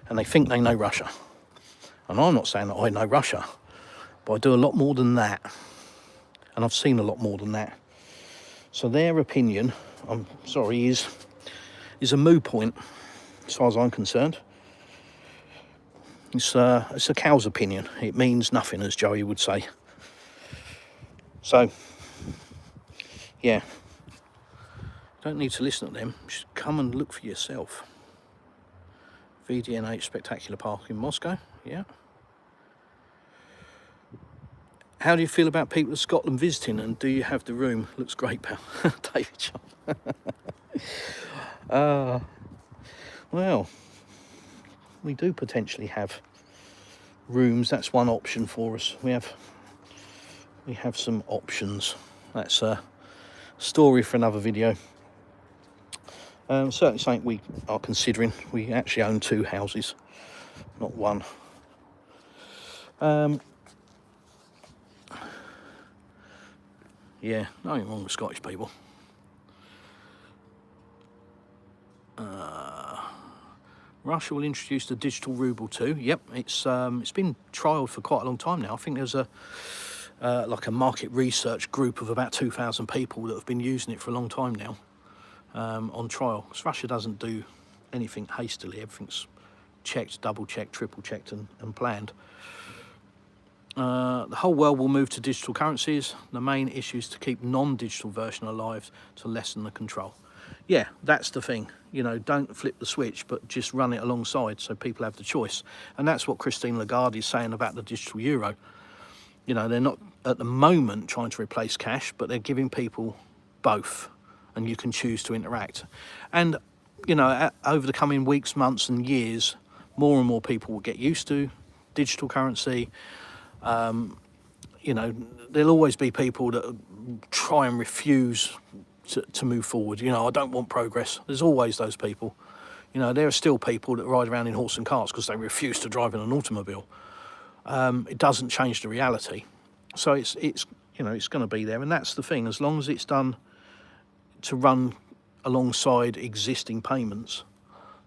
Speaker 1: and they think they know Russia. And I'm not saying that I know Russia, but I do a lot more than that, and I've seen a lot more than that. So their opinion, I'm sorry, is a moot point as far as I'm concerned. It's a cow's opinion. It means nothing, as Joey would say. So yeah, don't need to listen to them. Just come and look for yourself. VDNH Spectacular Park in Moscow, yeah. How do you feel about people of Scotland visiting, and do you have the room? Looks great, pal. David John. Well, we do potentially have rooms. That's one option for us. We have some options. That's a story for another video. Certainly something we are considering. We actually own 2 houses, not one. Yeah, nothing wrong with Scottish people. Russia will introduce the digital ruble too. Yep, it's been trialled for quite a long time now. I think there's like a market research group of about 2,000 people that have been using it for a long time now, on trial. Because Russia doesn't do anything hastily. Everything's checked, double checked, triple checked and planned. The whole world will move to digital currencies. The main issue is to keep non-digital version alive to lessen the control. Yeah, that's the thing. You know, don't flip the switch, but just run it alongside so people have the choice. And that's what Christine Lagarde is saying about the digital euro. You know, they're not at the moment trying to replace cash, but they're giving people both, and you can choose to interact. And, you know, over the coming weeks, months and years, more and more people will get used to digital currency. You know, there'll always be people that try and refuse to move forward. You know, I don't want progress. There's always those people. You know, there are still people that ride around in horse and carts because they refuse to drive in an automobile. It doesn't change the reality. So it's you know, it's going to be there, and that's the thing. As long as it's done to run alongside existing payments,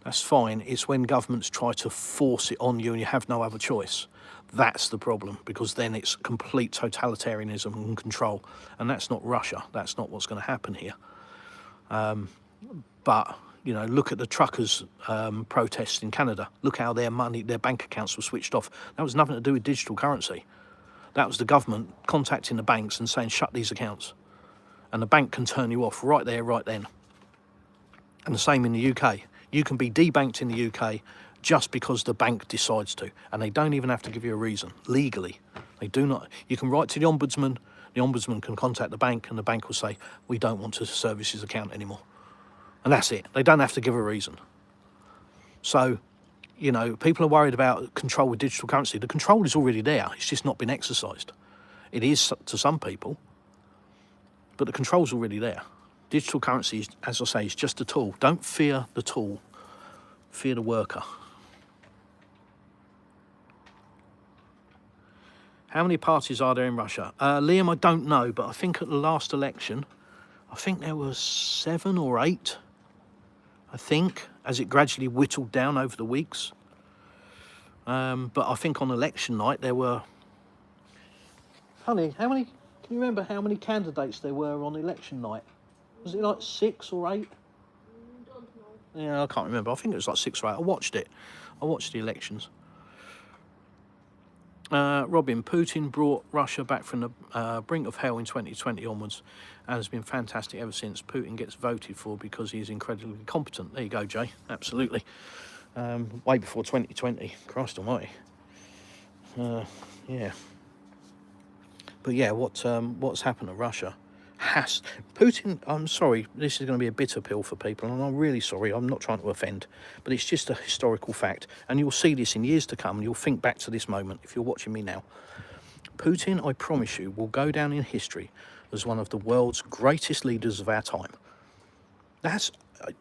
Speaker 1: that's fine. It's when governments try to force it on you and you have no other choice. That's the problem, because then it's complete totalitarianism and control, and that's not Russia. That's not what's going to happen here. But you know, look at the truckers' protests in Canada. Look how their money, their bank accounts were switched off. That was nothing to do with digital currency. That was the government contacting the banks and saying, shut these accounts. And the bank can turn you off right there, right then. And the same in the UK. You can be debanked in the UK just because the bank decides to, and they don't even have to give you a reason legally. They do not. You can write to the ombudsman can contact the bank, and the bank will say, we don't want to service his account anymore. And that's it. They don't have to give a reason. So, you know, people are worried about control with digital currency. The control is already there. It's just not been exercised. It is to some people, but the control's already there. Digital currency, as I say, is just a tool. Don't fear the tool, fear the worker. How many parties are there in Russia? Liam, I don't know, but I think at the last election, I think there was 7 or 8, I think, as it gradually whittled down over the weeks. But I think on election night there were... Honey, how many... Can you remember how many candidates there were on election night? Was it like 6 or 8?
Speaker 2: Don't know.
Speaker 1: Yeah, I can't remember. I think it was like 6 or 8. I watched it. I watched the elections. Robin, Putin brought Russia back from the brink of hell in 2020 onwards and has been fantastic ever since. Putin gets voted for because he's incredibly competent. There you go, Jay. Absolutely. Way before 2020. Christ almighty. Yeah. But yeah, what's happened to Russia has... Putin, I'm sorry, this is going to be a bitter pill for people, and I'm really sorry, I'm not trying to offend, but it's just a historical fact, and you'll see this in years to come, and you'll think back to this moment if you're watching me now. Putin, I promise you, will go down in history as one of the world's greatest leaders of our time. That's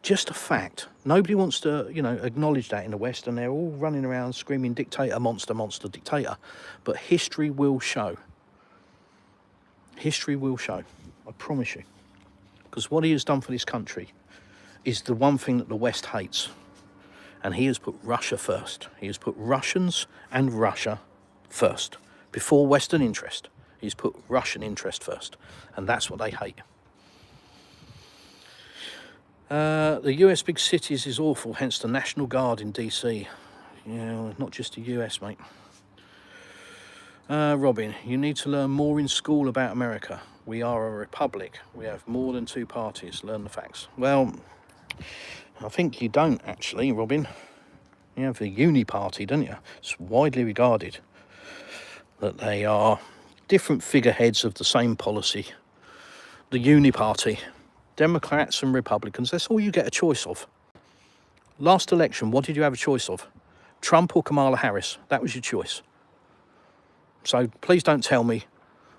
Speaker 1: just a fact. Nobody wants to, acknowledge that in the West, and they're all running around screaming dictator, monster, monster, dictator. But history will show. History will show. I promise you. Because what he has done for this country is the one thing that the West hates. And he has put Russia first. He has put Russians and Russia first. Before Western interest. He's put Russian interest first. And that's what they hate. The US big cities is awful, hence the National Guard in DC. Yeah, not just the US, mate. Robin, you need to learn more in school about America. We are a republic. We have more than two parties. Learn the facts. Well, I think you don't actually, Robin. You have the Uni Party, don't you? It's widely regarded that they are different figureheads of the same policy. The Uni Party. Democrats and Republicans, that's all you get a choice of. Last election, what did you have a choice of? Trump or Kamala Harris? That was your choice. So please don't tell me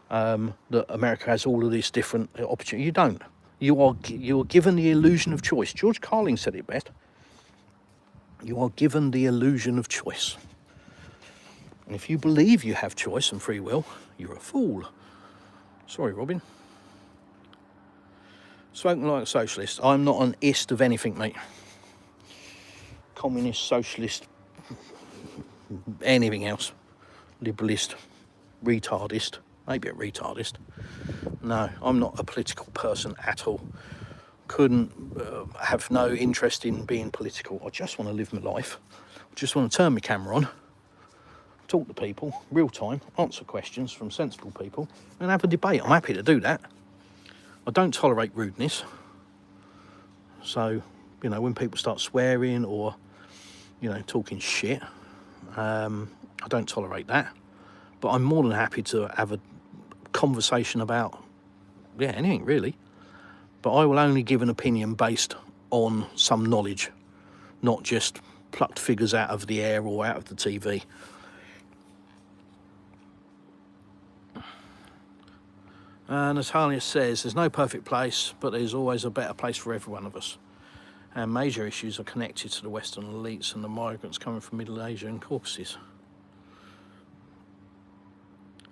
Speaker 1: that America has all of this different opportunity. You don't. You are given the illusion of choice. George Carlin said it best. You are given the illusion of choice. And if you believe you have choice and free will, you're a fool. Sorry, Robin. Spoken like a socialist. I'm not an ist of anything, mate. Communist, socialist, anything else. Liberalist, retardist. Maybe a retardist. No, I'm not a political person at all. Couldn't have no interest in being political. I just want to live my life. I just want to turn my camera on, talk to people, real time, answer questions from sensible people, and have a debate. I'm happy to do that. I don't tolerate rudeness. So, when people start swearing or, talking shit, I don't tolerate that. But I'm more than happy to have a conversation about, anything really. But I will only give an opinion based on some knowledge, not just plucked figures out of the air or out of the TV. Natalia says, there's no perfect place, but there's always a better place for every one of us. And major issues are connected to the Western elites and the migrants coming from Middle Asia and Caucasus.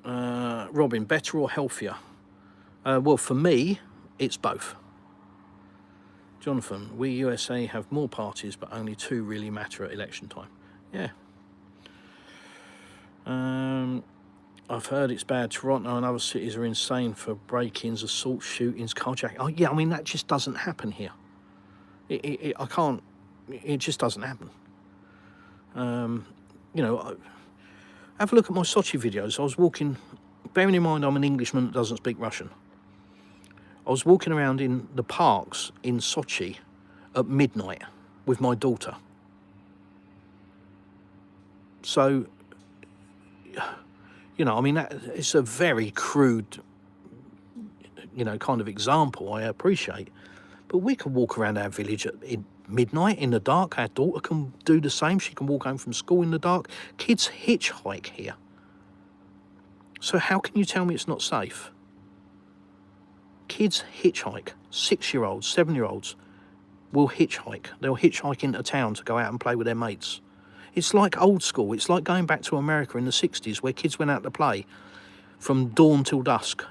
Speaker 1: Robin, better or healthier? Well, for me, it's both. Jonathan, we USA have more parties, but only two really matter at election time. Yeah. I've heard it's bad. Toronto and other cities are insane for break-ins, assault, shootings, carjacking. Oh, yeah, that just doesn't happen here. It just doesn't happen. Have a look at my Sochi videos. I was walking, bearing in mind I'm an Englishman that doesn't speak Russian. I was walking around in the parks in Sochi at midnight with my daughter. So, it's a very crude, kind of example, I appreciate. But we can walk around our village at midnight in the dark. Our daughter can do the same. She can walk home from school in the dark. Kids hitchhike here. So how can you tell me it's not safe? Kids hitchhike. 6-year-olds, 7-year-olds will hitchhike. They'll hitchhike into town to go out and play with their mates. It's like old school. It's like going back to America in the 60s where kids went out to play from dawn till dusk.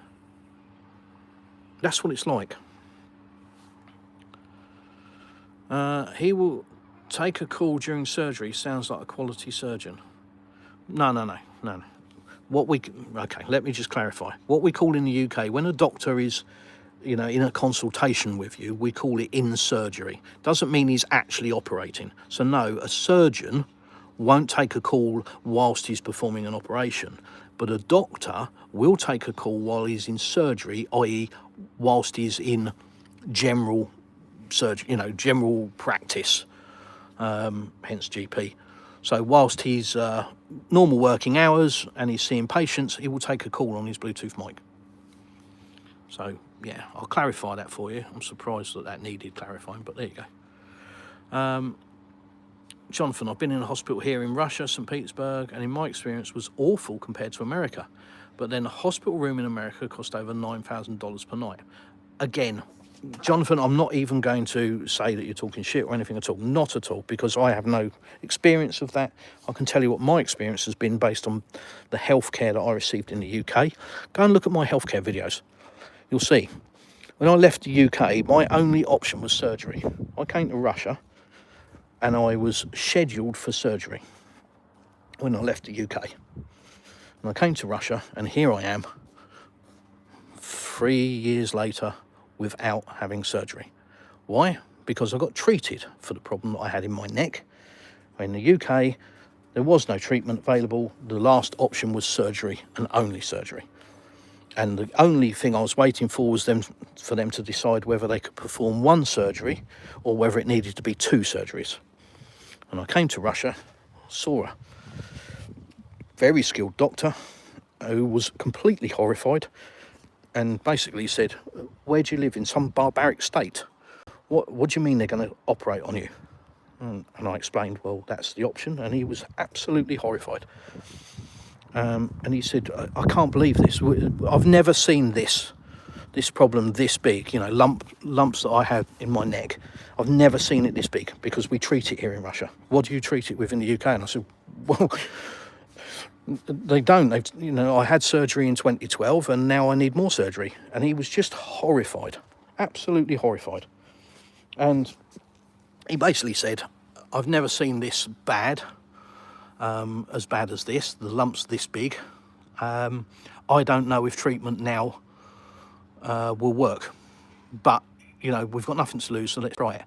Speaker 1: That's what it's like. He will take a call during surgery. Sounds like a quality surgeon. No. Okay, let me just clarify. What we call in the UK, when a doctor is, in a consultation with you, we call it in surgery. Doesn't mean he's actually operating. So no, a surgeon won't take a call whilst he's performing an operation, but a doctor will take a call while he's in surgery, i.e. whilst he's in general surgery, general practice, hence GP. So whilst he's normal working hours and he's seeing patients, he will take a call on his Bluetooth mic. So yeah, I'll clarify that for you. I'm surprised that needed clarifying, but there you go. Jonathan, I've been in a hospital here in Russia, St. Petersburg, and in my experience was awful compared to America. But then a hospital room in America cost over $9,000 per night. Again, Jonathan, I'm not even going to say that you're talking shit or anything at all. Not at all, because I have no experience of that. I can tell you what my experience has been based on the healthcare that I received in the UK. Go and look at my healthcare videos. You'll see. When I left the UK, my only option was surgery. I came to Russia and I was scheduled for surgery when I left the UK. And I came to Russia, and here I am 3 years later without having surgery. Why? Because I got treated for the problem that I had in my neck. In the UK, there was no treatment available. The last option was surgery, and only surgery. And the only thing I was waiting for was for them to decide whether they could perform one surgery or whether it needed to be 2 surgeries. And I came to Russia, saw a very skilled doctor who was completely horrified and basically said, where do you live, in some barbaric state? What do you mean they're going to operate on you? And I explained, well, that's the option. And he was absolutely horrified. And he said, I can't believe this. I've never seen this problem this big, lumps that I have in my neck. I've never seen it this big, because we treat it here in Russia. What do you treat it with in the UK? And I said, well, they don't. I had surgery in 2012 and now I need more surgery. And he was just horrified, absolutely horrified. And he basically said, I've never seen this bad, as bad as this, the lumps this big. I don't know if treatment now will work, but we've got nothing to lose, so let's try it.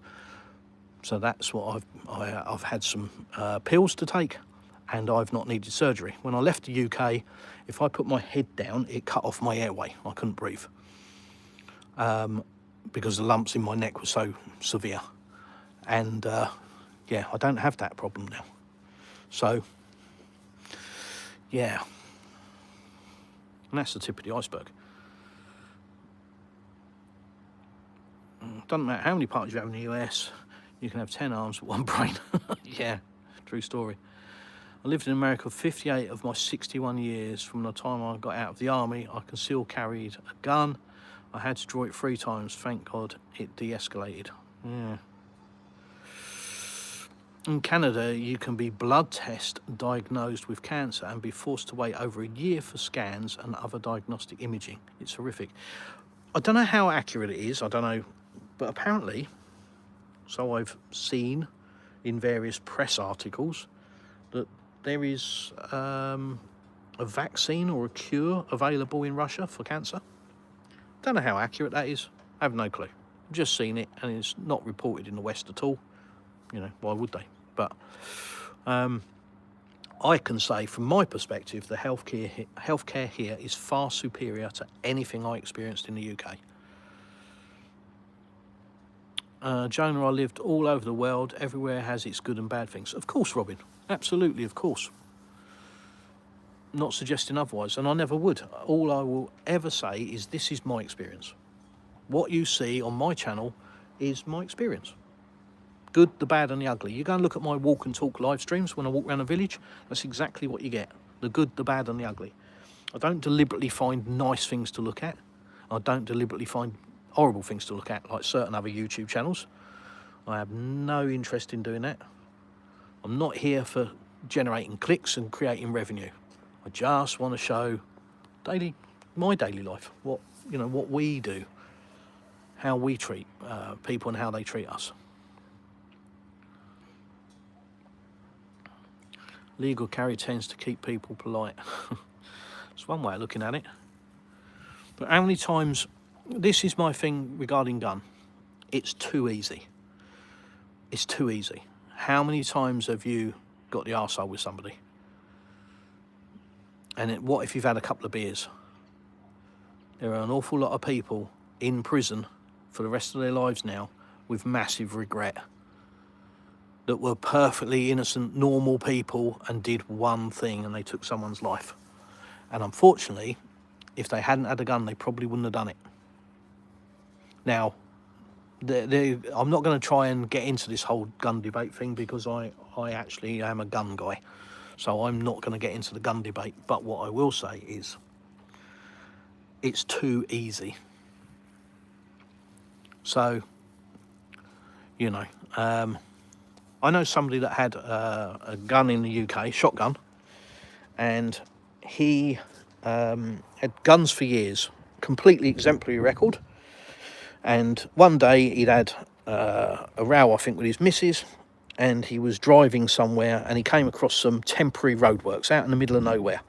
Speaker 1: So that's what I've had some pills to take, and I've not needed surgery. When I left the UK, if I put my head down, it cut off my airway. I couldn't breathe because the lumps in my neck were so severe. And yeah, I don't have that problem now. So yeah, and that's the tip of the iceberg. Doesn't matter how many parts you have in the US, you can have 10 arms but 1 brain. Yeah, true story. I lived in America 58 of my 61 years. From the time I got out of the army, I still carried a gun. I had to draw it 3 times. Thank God it de-escalated. Yeah. In Canada, you can be blood test diagnosed with cancer and be forced to wait over a year for scans and other diagnostic imaging. It's horrific. I don't know how accurate it is, I don't know, but apparently, so I've seen in various press articles, that there is a vaccine or a cure available in Russia for cancer. Don't know how accurate that is. I have no clue. I've just seen it, and it's not reported in the West at all. Why would they? But I can say, from my perspective, the healthcare here is far superior to anything I experienced in the UK. Jonah, I lived all over the world. Everywhere has its good and bad things. Of course, Robin. Absolutely, of course. Not suggesting otherwise, and I never would. All I will ever say is this is my experience. What you see on my channel is my experience. Good, the bad and the ugly. You go and look at my walk and talk live streams when I walk around the village. That's exactly what you get. The good, the bad and the ugly. I don't deliberately find nice things to look at. I don't deliberately find horrible things to look at, like certain other YouTube channels. I have no interest in doing that. I'm not here for generating clicks and creating revenue. I just want to show my daily life, what we do, how we treat people and how they treat us. Legal carry tends to keep people polite. It's one way of looking at it. But how many times, this is my thing regarding gun, it's too easy. It's too easy. How many times have you got the arsehole with somebody. And what if you've had a couple of beers? There are an awful lot of people in prison for the rest of their lives now with massive regret, that were perfectly innocent, normal people and did one thing and they took someone's life. And unfortunately, if they hadn't had a gun, they probably wouldn't have done it. Now, I'm not going to try and get into this whole gun debate thing, because I actually am a gun guy. So I'm not going to get into the gun debate. But what I will say is, it's too easy. So, you know, I know somebody that had a gun in the UK, shotgun, and he had guns for years, completely exemplary record. And one day he'd had a row, I think, with his missus, and he was driving somewhere and he came across some temporary roadworks out in the middle of nowhere.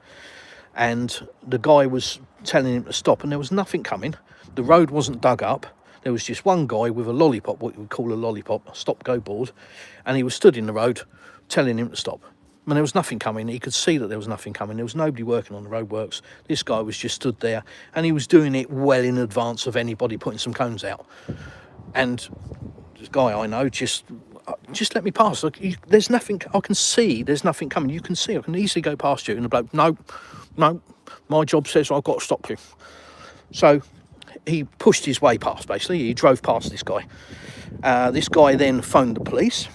Speaker 1: And the guy was telling him to stop, and there was nothing coming. The road wasn't dug up. There was just one guy with a lollipop, what you would call a lollipop, a stop-go board, and he was stood in the road telling him to stop. And there was nothing coming. He could see that there was nothing coming. There was nobody working on the roadworks. This guy was just stood there, and he was doing it well in advance of anybody putting some cones out. And this guy I know just let me pass. Look, there's nothing. I can see there's nothing coming. You can see. I can easily go past you. And the bloke, no, my job says I've got to stop you. So he pushed his way past, basically. He drove past this guy. This guy then phoned the police,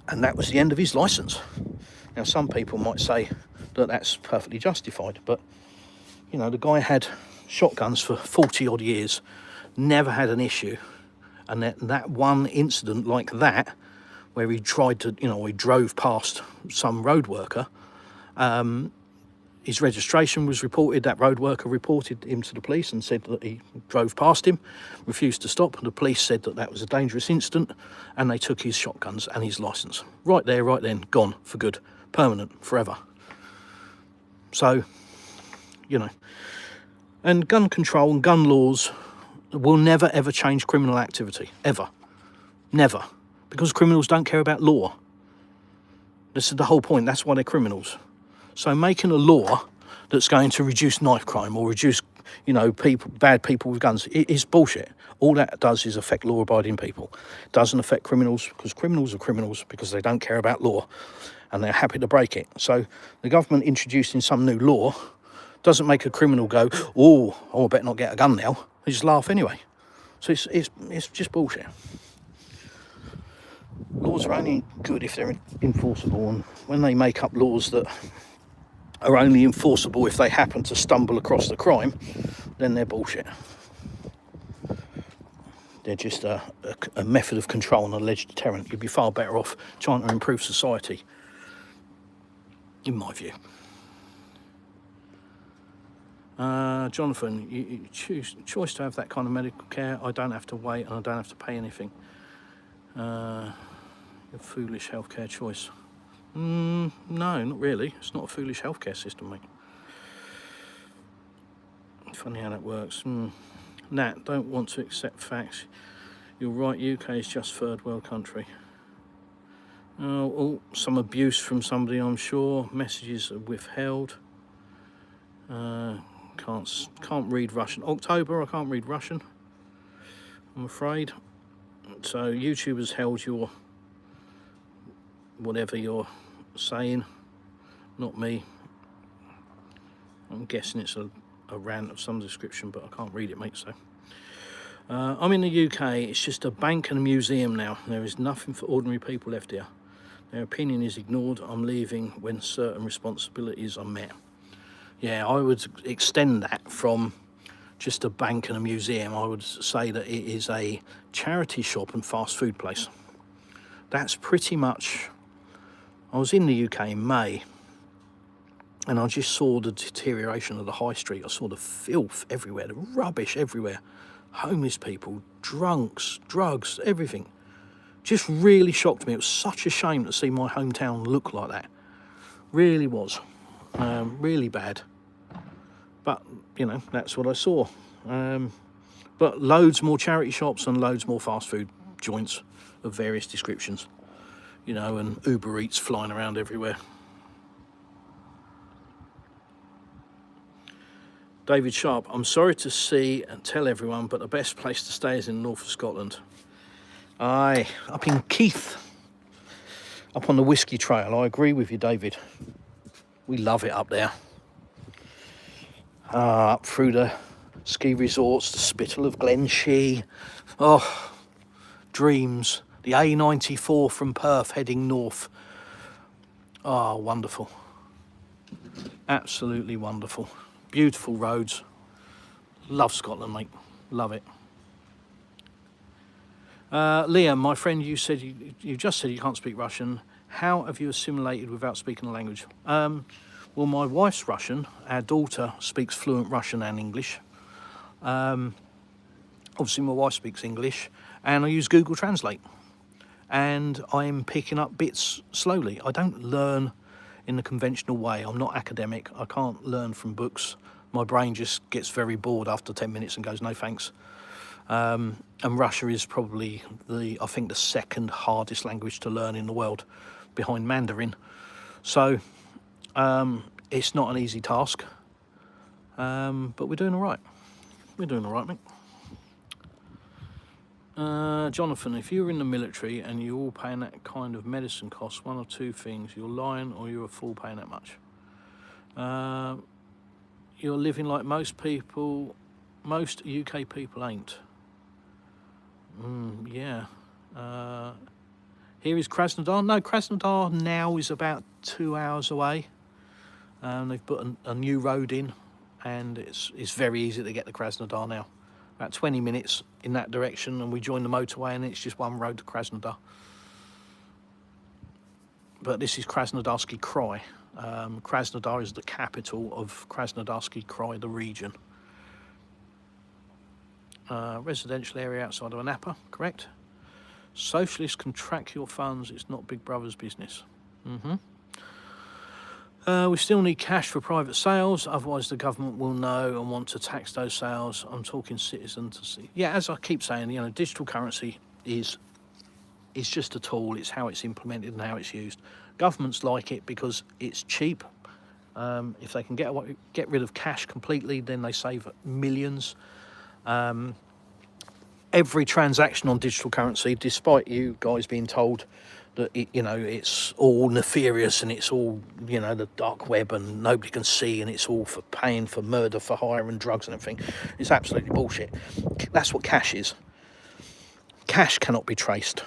Speaker 1: and that was the end of his licence. Now, some people might say that that's perfectly justified, but, you know, the guy had shotguns for 40-odd years, never had an issue, and that one incident like that, where he tried to, you know, he drove past some road worker, his registration was reported. That road worker reported him to the police and said that he drove past him, refused to stop. The police said that that was a dangerous incident, and they took his shotguns and his licence. Right there, right then, gone for good, permanent, forever. So, you know, and gun control and gun laws will never ever change criminal activity, ever, never, because criminals don't care about law. This is the whole point. That's why they're criminals. So making a law that's going to reduce knife crime or reduce, you know, bad people with guns, it is bullshit. All that does is affect law-abiding people. It doesn't affect criminals, because criminals are criminals because they don't care about law and they're happy to break it. So the government introducing some new law doesn't make a criminal go, oh, I better not get a gun now. They just laugh anyway. So it's just bullshit. Laws are only good if they're enforceable, and when they make up laws that are only enforceable if they happen to stumble across the crime, then they're bullshit. They're just a method of control and alleged deterrent. You'd be far better off trying to improve society, in my view. Jonathan, you choice to have that kind of medical care. I don't have to wait and I don't have to pay anything. A foolish healthcare choice. No, not really. It's not a foolish healthcare system, mate. Funny how that works. Nat, don't want to accept facts. You're right, UK is just third world country. Oh, some abuse from somebody, I'm sure. Messages are withheld. Can't read Russian. October, I can't read Russian, I'm afraid. So YouTube has held your whatever you're saying, not me. I'm guessing it's a rant of some description, but I can't read it, mate. So I'm in the UK. It's just a bank and a museum now. There is nothing for ordinary people left here. Their opinion is ignored. I'm leaving when certain responsibilities are met. Yeah, I would extend that from just a bank and a museum. I would say that it is a charity shop and fast food place. That's pretty much... I was in the UK in May, and I just saw the deterioration of the high street. I saw the filth everywhere, the rubbish everywhere. Homeless people, drunks, drugs, everything. Just really shocked me. It was such a shame to see my hometown look like that. Really was. Really bad. But, you know, that's what I saw. But loads more charity shops and loads more fast food joints of various descriptions. you know, and Uber Eats flying around everywhere. David Sharp, I'm sorry to see and tell everyone, but the best place to stay is in the north of Scotland. Aye, up in Keith, up on the Whiskey Trail. I agree with you, David. We love it up there. Up through the ski resorts, the Spittal of Glenshee. Oh, dreams. The A94 from Perth heading north. Oh, wonderful. Absolutely wonderful. Beautiful roads. Love Scotland, mate. Love it. Liam, my friend, you said you just said you can't speak Russian. How have you assimilated without speaking the language? Well, my wife's Russian. Our daughter speaks fluent Russian and English. Obviously, my wife speaks English, and I use Google Translate. And I'm picking up bits slowly. I don't learn in the conventional way. I'm not academic. I can't learn from books. My brain just gets very bored after 10 minutes and goes, no thanks. And Russia is probably I think the second hardest language to learn in the world, behind Mandarin. So it's not an easy task, but we're doing all right. We're doing all right, mate. Jonathan, if you're in the military and you're all paying that kind of medicine costs, one or two things: you're lying or you're a fool paying that much. You're living like most people, most UK people ain't. Yeah. Here is Krasnodar. No, Krasnodar now is about 2 hours away. They've put a new road in, and it's very easy to get to Krasnodar now. About 20 minutes in that direction, and we join the motorway, and it's just one road to Krasnodar. But this is Krasnodarsky Krai. Krasnodar is the capital of Krasnodarsky Krai, the region. Residential area outside of Anapa, correct? Socialists can track your funds, it's not Big Brother's business. We still need cash for private sales, otherwise the government will know and want to tax those sales. I'm talking citizen to see. Yeah, as I keep saying, you know, digital currency is just a tool. It's how it's implemented and how it's used. Governments like it because it's cheap. If they can get rid of cash completely, then they save millions. Every transaction on digital currency, despite you guys being told that it's all nefarious and it's all, you know, the dark web and nobody can see and it's all for paying for murder for hire and drugs and everything, it's absolutely bullshit. That's what cash is. Cash cannot be traced,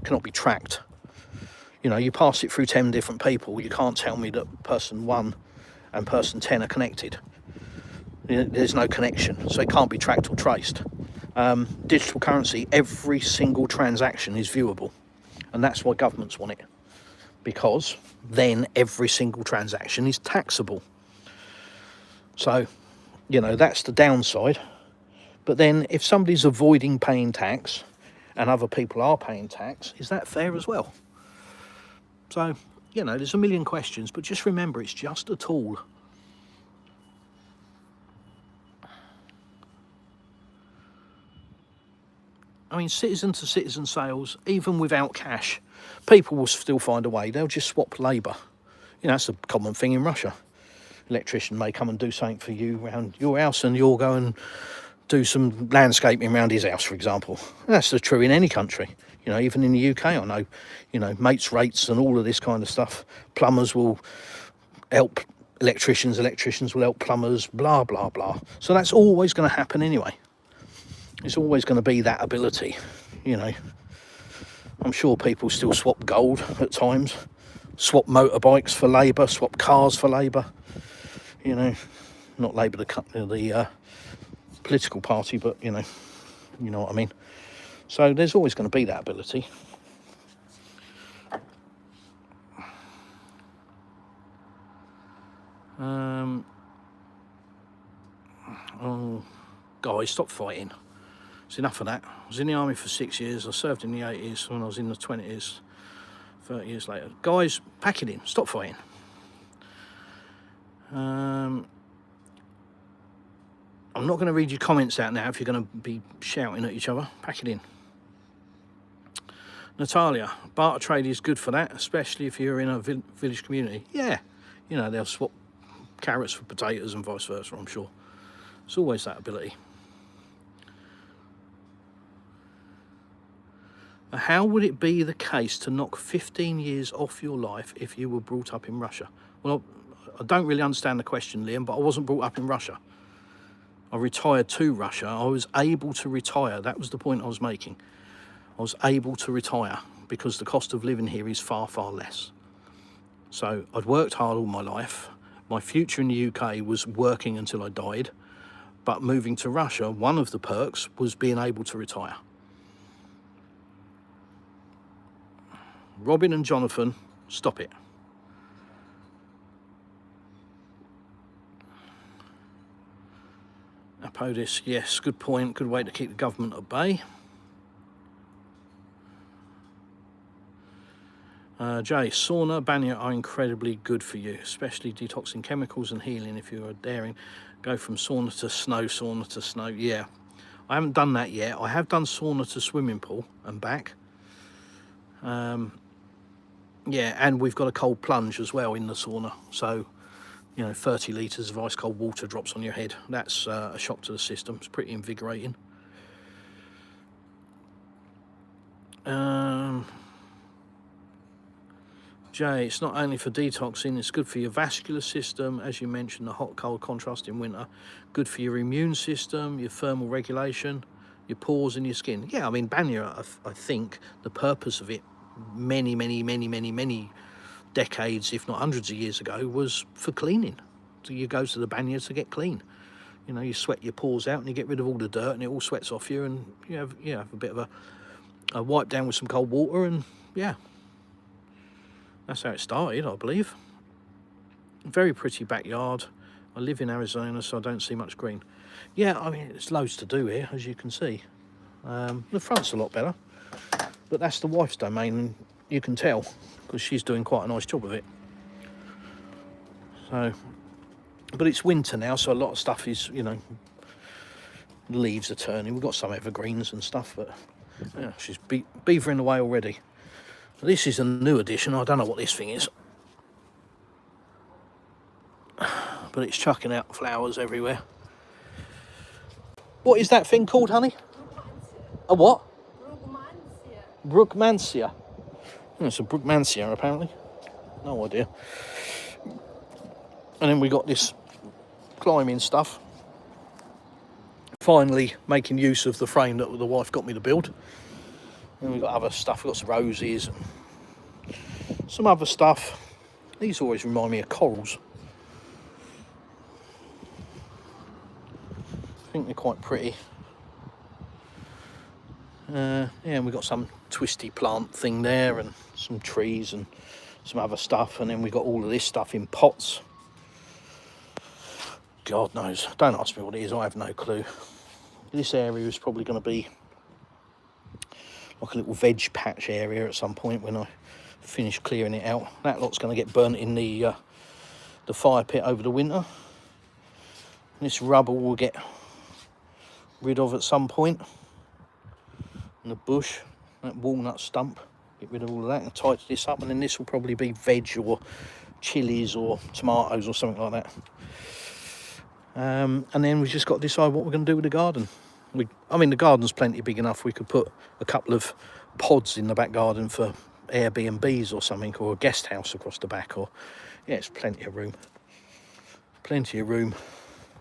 Speaker 1: cannot be tracked. You know, you pass it through 10 different people, you can't tell me that person 1 and person 10 are connected. There's no connection, so it can't be tracked or traced. Digital currency, every single transaction is viewable, and that's why governments want it, because then every single transaction is taxable. So, you know, that's the downside. But then if somebody's avoiding paying tax and other people are paying tax, is that fair as well? So, you know, there's a million questions, but just remember, it's just a tool. I mean, citizen to citizen sales, even without cash, people will still find a way. They'll just swap labour. You know, that's a common thing in Russia. Electrician may come and do something for you around your house, and you'll go and do some landscaping around his house, for example. And that's true in any country. You know, even in the UK, I know, you know, mates rates and all of this kind of stuff. Plumbers will help electricians, electricians will help plumbers, blah, blah, blah. So that's always going to happen anyway. It's always going to be that ability, you know. I'm sure people still swap gold at times, swap motorbikes for labour, swap cars for labour. You know, not Labour the political party, but you know what I mean. So there's always going to be that ability. Oh, guys, stop fighting. It's enough of that. I was in the army for 6 years. I served in the 80s when I was in the 20s, 30 years later. Guys, pack it in. Stop fighting. I'm not going to read your comments out now if you're going to be shouting at each other. Pack it in. Natalia, barter trade is good for that, especially if you're in a village community. Yeah, you know, they'll swap carrots for potatoes and vice versa, I'm sure. It's always that ability. How would it be the case to knock 15 years off your life if you were brought up in Russia? Well, I don't really understand the question, Liam, but I wasn't brought up in Russia. I retired to Russia. I was able to retire. That was the point I was making. I was able to retire because the cost of living here is far, far less. So I'd worked hard all my life. My future in the UK was working until I died. But moving to Russia, one of the perks was being able to retire. Robin and Jonathan, stop it. Apodis, yes, good point. Good way to keep the government at bay. Jay, sauna, banya are incredibly good for you, especially detoxing chemicals and healing if you are daring. Go from sauna to snow, yeah. I haven't done that yet. I have done sauna to swimming pool and back. Yeah, and we've got a cold plunge as well in the sauna. So, you know, 30 litres of ice cold water drops on your head. That's a shock to the system. It's pretty invigorating. Jay, it's not only for detoxing, it's good for your vascular system, as you mentioned, the hot-cold contrast in winter. Good for your immune system, your thermal regulation, your pores and your skin. Yeah, I mean, banya, I think the purpose of it many decades, if not hundreds of years ago, was for cleaning. So you go to the banya to get clean. You know, you sweat your pores out and you get rid of all the dirt and it all sweats off you, and you have a bit of a wipe down with some cold water, and yeah. That's how it started, I believe. Very pretty backyard. I live in Arizona, so I don't see much green. Yeah, I mean, there's loads to do here, as you can see. The front's a lot better, but that's the wife's domain, and you can tell, because she's doing quite a nice job of it. So, but it's winter now, so a lot of stuff is, you know, the leaves are turning. We've got some evergreens and stuff, but yeah, she's beavering away already. This is a new addition. I don't know what this thing is, but it's chucking out flowers everywhere. What is that thing called, honey? A what? Brugmansia. It's a Brugmansia, apparently. No idea. And then we got this climbing stuff. Finally making use of the frame that the wife got me to build. And we've got other stuff. We've got some roses and some other stuff. These always remind me of corals. I think they're quite pretty. Yeah, and we've got some twisty plant thing there, and some trees and some other stuff. And then we've got all of this stuff in pots. God knows. Don't ask me what it is. I have no clue. This area is probably going to be like a little veg patch area at some point when I finish clearing it out. That lot's going to get burnt in the fire pit over the winter. This rubble will get rid of at some point. And the bush, that walnut stump, get rid of all of that and tidy this up, and then this will probably be veg or chilies or tomatoes or something like that. And then we've just got to decide what we're going to do with the garden. I mean, the garden's plenty big enough. We could put a couple of pods in the back garden for Airbnbs or something, or a guest house across the back, or yeah, it's plenty of room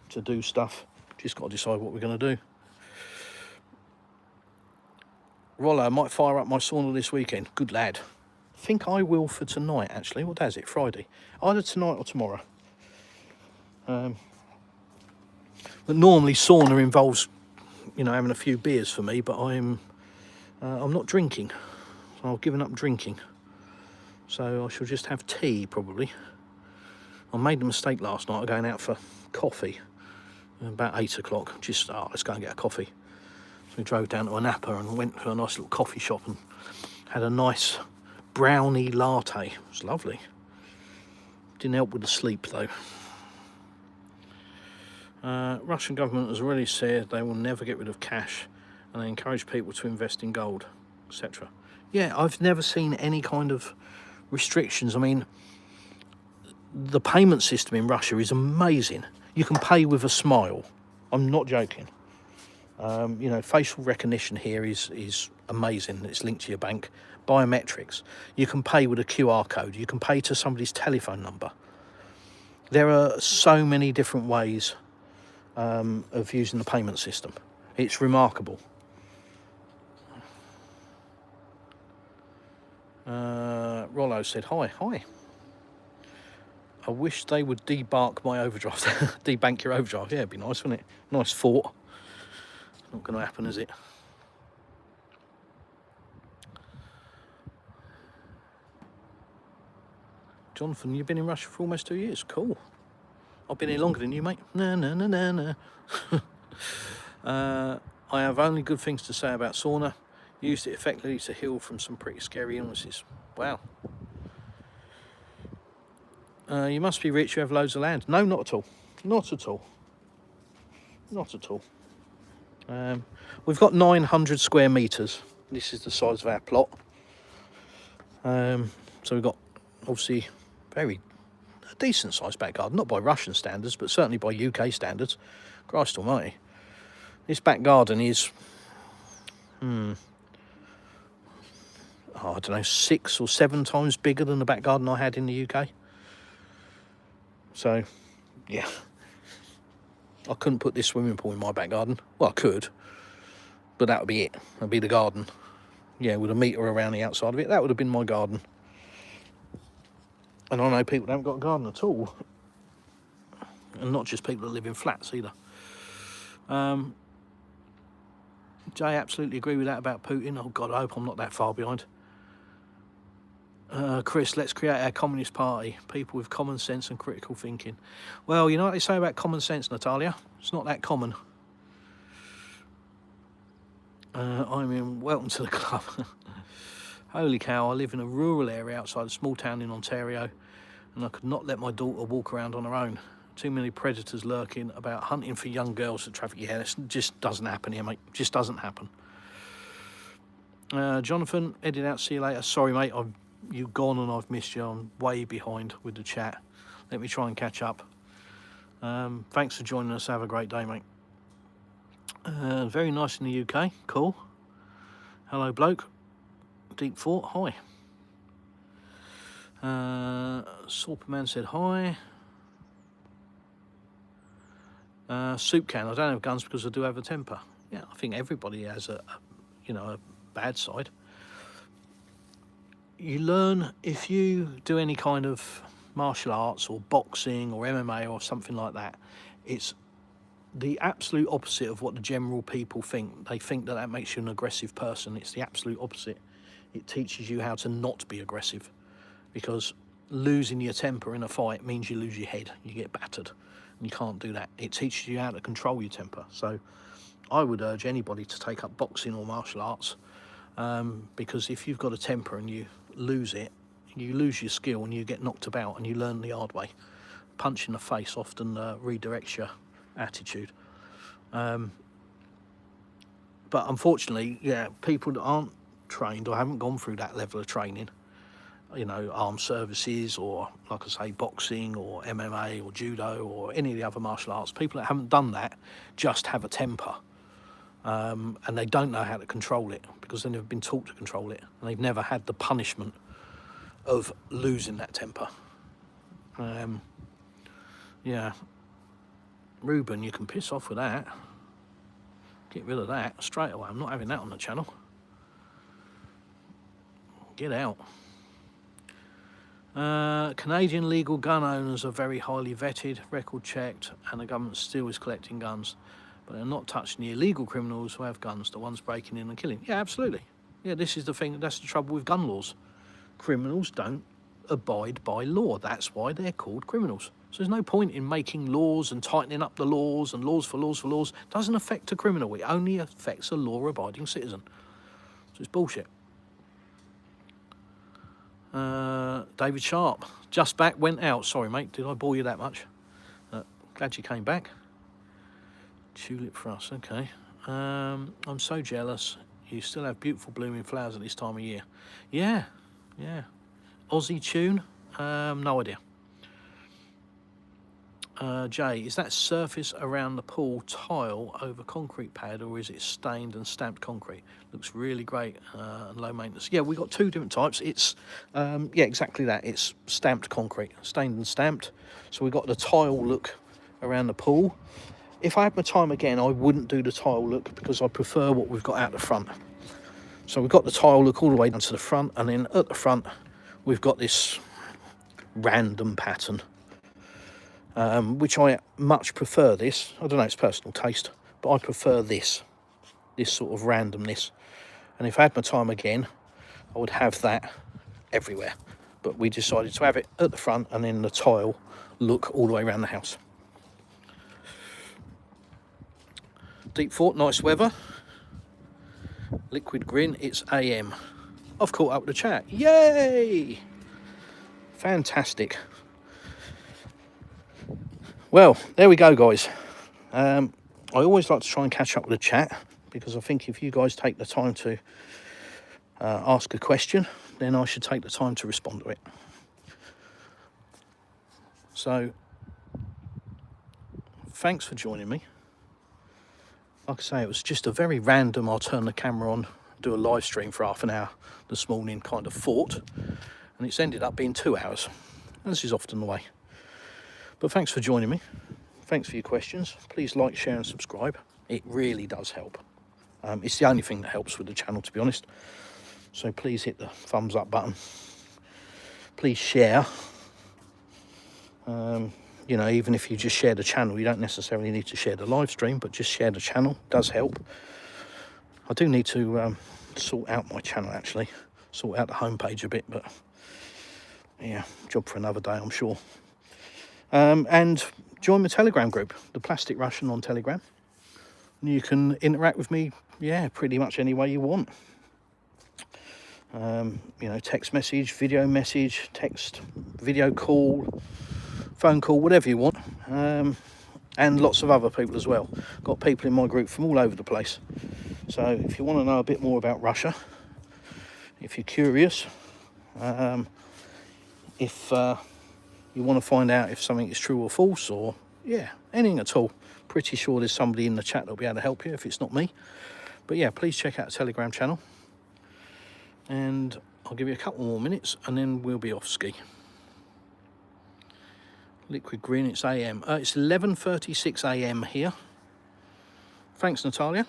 Speaker 1: to do stuff. Just got to decide what we're going to do. Rollo, I might fire up my sauna this weekend. Good lad. I think I will for tonight, actually. What day is it? Friday. Either tonight or tomorrow. But normally sauna involves, you know, having a few beers for me, but I'm not drinking. So I've given up drinking. So I shall just have tea, probably. I made the mistake last night of going out for coffee about 8 o'clock. Just, let's go and get a coffee. So we drove down to a Napa and went to a nice little coffee shop and had a nice brownie latte. It was lovely. Didn't help with the sleep, though. Russian government has already said they will never get rid of cash, and they encourage people to invest in gold, etc. Yeah, I've never seen any kind of restrictions. I mean, the payment system in Russia is amazing. You can pay with a smile. I'm not joking. You know, facial recognition here is amazing. It's linked to your bank. Biometrics. You can pay with a QR code. You can pay to somebody's telephone number. There are so many different ways of using the payment system. It's remarkable. Rollo said, hi. I wish they would debark my overdraft. Debank your overdraft. Yeah, it'd be nice, wouldn't it? Nice thought. Not going to happen, is it? Jonathan, you've been in Russia for almost 2 years. Cool. I've been here longer than you, mate. No. I have only good things to say about sauna. Used it effectively to heal from some pretty scary illnesses. Wow. You must be rich, you have loads of land. No, not at all. Not at all. Not at all. We've got 900 square metres. This is the size of our plot. So we've got, obviously, a decent sized back garden. Not by Russian standards, but certainly by UK standards. Christ almighty. This back garden is, I don't know, 6 or 7 times bigger than the back garden I had in the UK. So, yeah. I couldn't put this swimming pool in my back garden. Well, I could, but that would be it. That'd be the garden. Yeah, with a metre around the outside of it. That would have been my garden. And I know people that haven't got a garden at all. And not just people that live in flats either. Jay, absolutely agree with that about Putin. Oh, God, I hope I'm not that far behind. Chris, let's create our Communist Party. People with common sense and critical thinking. Well, you know what they say about common sense, Natalia? It's not that common. Welcome to the club. Holy cow, I live in a rural area outside a small town in Ontario, and I could not let my daughter walk around on her own. Too many predators lurking about hunting for young girls at traffic. Yeah, this just doesn't happen here, mate. Just doesn't happen. Jonathan, edit out, see you later. Sorry, mate, you've gone and I've missed you. I'm way behind with the chat. Let me try and catch up. Thanks for joining us. Have a great day, mate. Very nice in the UK. Cool. Hello, bloke. Deep thought. Hi. Superman said hi. Soup can. I don't have guns because I do have a temper. Yeah, I think everybody has a bad side. You learn, if you do any kind of martial arts or boxing or MMA or something like that, it's the absolute opposite of what the general people think. They think that makes you an aggressive person. It's the absolute opposite. It teaches you how to not be aggressive, because losing your temper in a fight means you lose your head. You get battered, and you can't do that. It teaches you how to control your temper. So I would urge anybody to take up boxing or martial arts, because if you've got a temper and you lose it, you lose your skill and you get knocked about, and you learn the hard way. Punch in the face often redirects your attitude. But unfortunately, yeah, people that aren't trained or haven't gone through that level of training, armed services or, like I say, boxing or MMA or judo or any of the other martial arts, people that haven't done that just have a temper. And they don't know how to control it because they've never been taught to control it, and they've never had the punishment of losing that temper. Yeah, Ruben, you can piss off with that. Get rid of that straight away. I'm not having that on the channel. Get out. Canadian legal gun owners are very highly vetted, record checked, and the government still is collecting guns. But they're not touching the illegal criminals who have guns, the ones breaking in and killing. Yeah, absolutely. Yeah, this is the thing. That's the trouble with gun laws. Criminals don't abide by law. That's why they're called criminals. So there's no point in making laws and tightening up the laws and laws for laws for laws. It doesn't affect a criminal. It only affects a law-abiding citizen. So it's bullshit. David Sharp, just back, went out. Sorry, mate, did I bore you that much? Glad you came back. Tulip for us, okay. I'm so jealous. You still have beautiful blooming flowers at this time of year. Yeah, yeah. Aussie tune? No idea. Jay, is that surface around the pool tile over concrete pad, or is it stained and stamped concrete? Looks really great and low maintenance. Yeah, we've got two different types. It's, yeah, exactly that. It's stamped concrete, stained and stamped. So we've got the tile look around the pool. If I had my time again, I wouldn't do the tile look because I prefer what we've got out the front. So we've got the tile look all the way down to the front, and then at the front, we've got this random pattern. Which I much prefer this. I don't know, it's personal taste, but I prefer this sort of randomness. And if I had my time again, I would have that everywhere. But we decided to have it at the front and then the tile look all the way around the house. Deep Fort, nice weather. Liquid Grin, it's AM. I've caught up with the chat. Yay! Fantastic. Well, there we go, guys. I always like to try and catch up with the chat, because I think if you guys take the time to ask a question, then I should take the time to respond to it. So, thanks for joining me. Like I say, it was just a very random, I'll turn the camera on, do a live stream for half an hour this morning kind of thought, and it's ended up being 2 hours. This is often the way. But thanks for joining me. Thanks for your questions. Please like, share and subscribe. It really does help. It's the only thing that helps with the channel, to be honest. So please hit the thumbs up button. Please share. You know, even if you just share the channel, you don't necessarily need to share the live stream, but just share the channel. It does help. I do need to sort out my channel, actually. Sort out the homepage a bit, but yeah, job for another day, I'm sure. And join the Telegram group, the Plastic Russian on Telegram. You can interact with me, yeah, pretty much any way you want. You know, text message, text, video call, phone call, whatever you want. And lots of other people as well. Got people in my group from all over the place. So if you want to know a bit more about Russia, if you're curious, if you want to find out if something is true or false, or yeah, anything at all, pretty sure there's somebody in the chat that'll be able to help you if it's not me. But yeah, please check out the Telegram channel, and I'll give you a couple more minutes and then we'll be off ski. Liquid Green, it's AM. It's 11:36 AM here. Thanks, Natalia.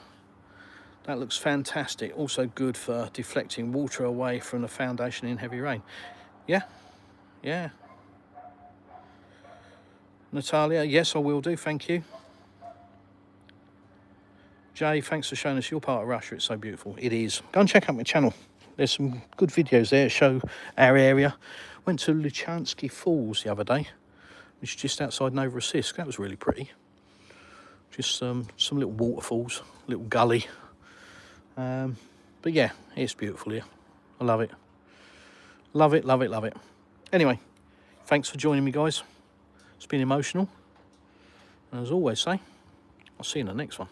Speaker 1: That looks fantastic. Also good for deflecting water away from the foundation in heavy rain. Yeah, yeah. Natalia, yes, I will do, thank you. Jay, thanks for showing us your part of Russia. It's so beautiful. It is. Go and check out my channel. There's some good videos there that show our area. Went to Luchansky Falls the other day, which is just outside Novorossiysk. That was really pretty. Just some little waterfalls, little gully. But yeah, it's beautiful here. I love it. Love it, love it, love it. Anyway, thanks for joining me, guys. It's been emotional. And as always say, I'll see you in the next one.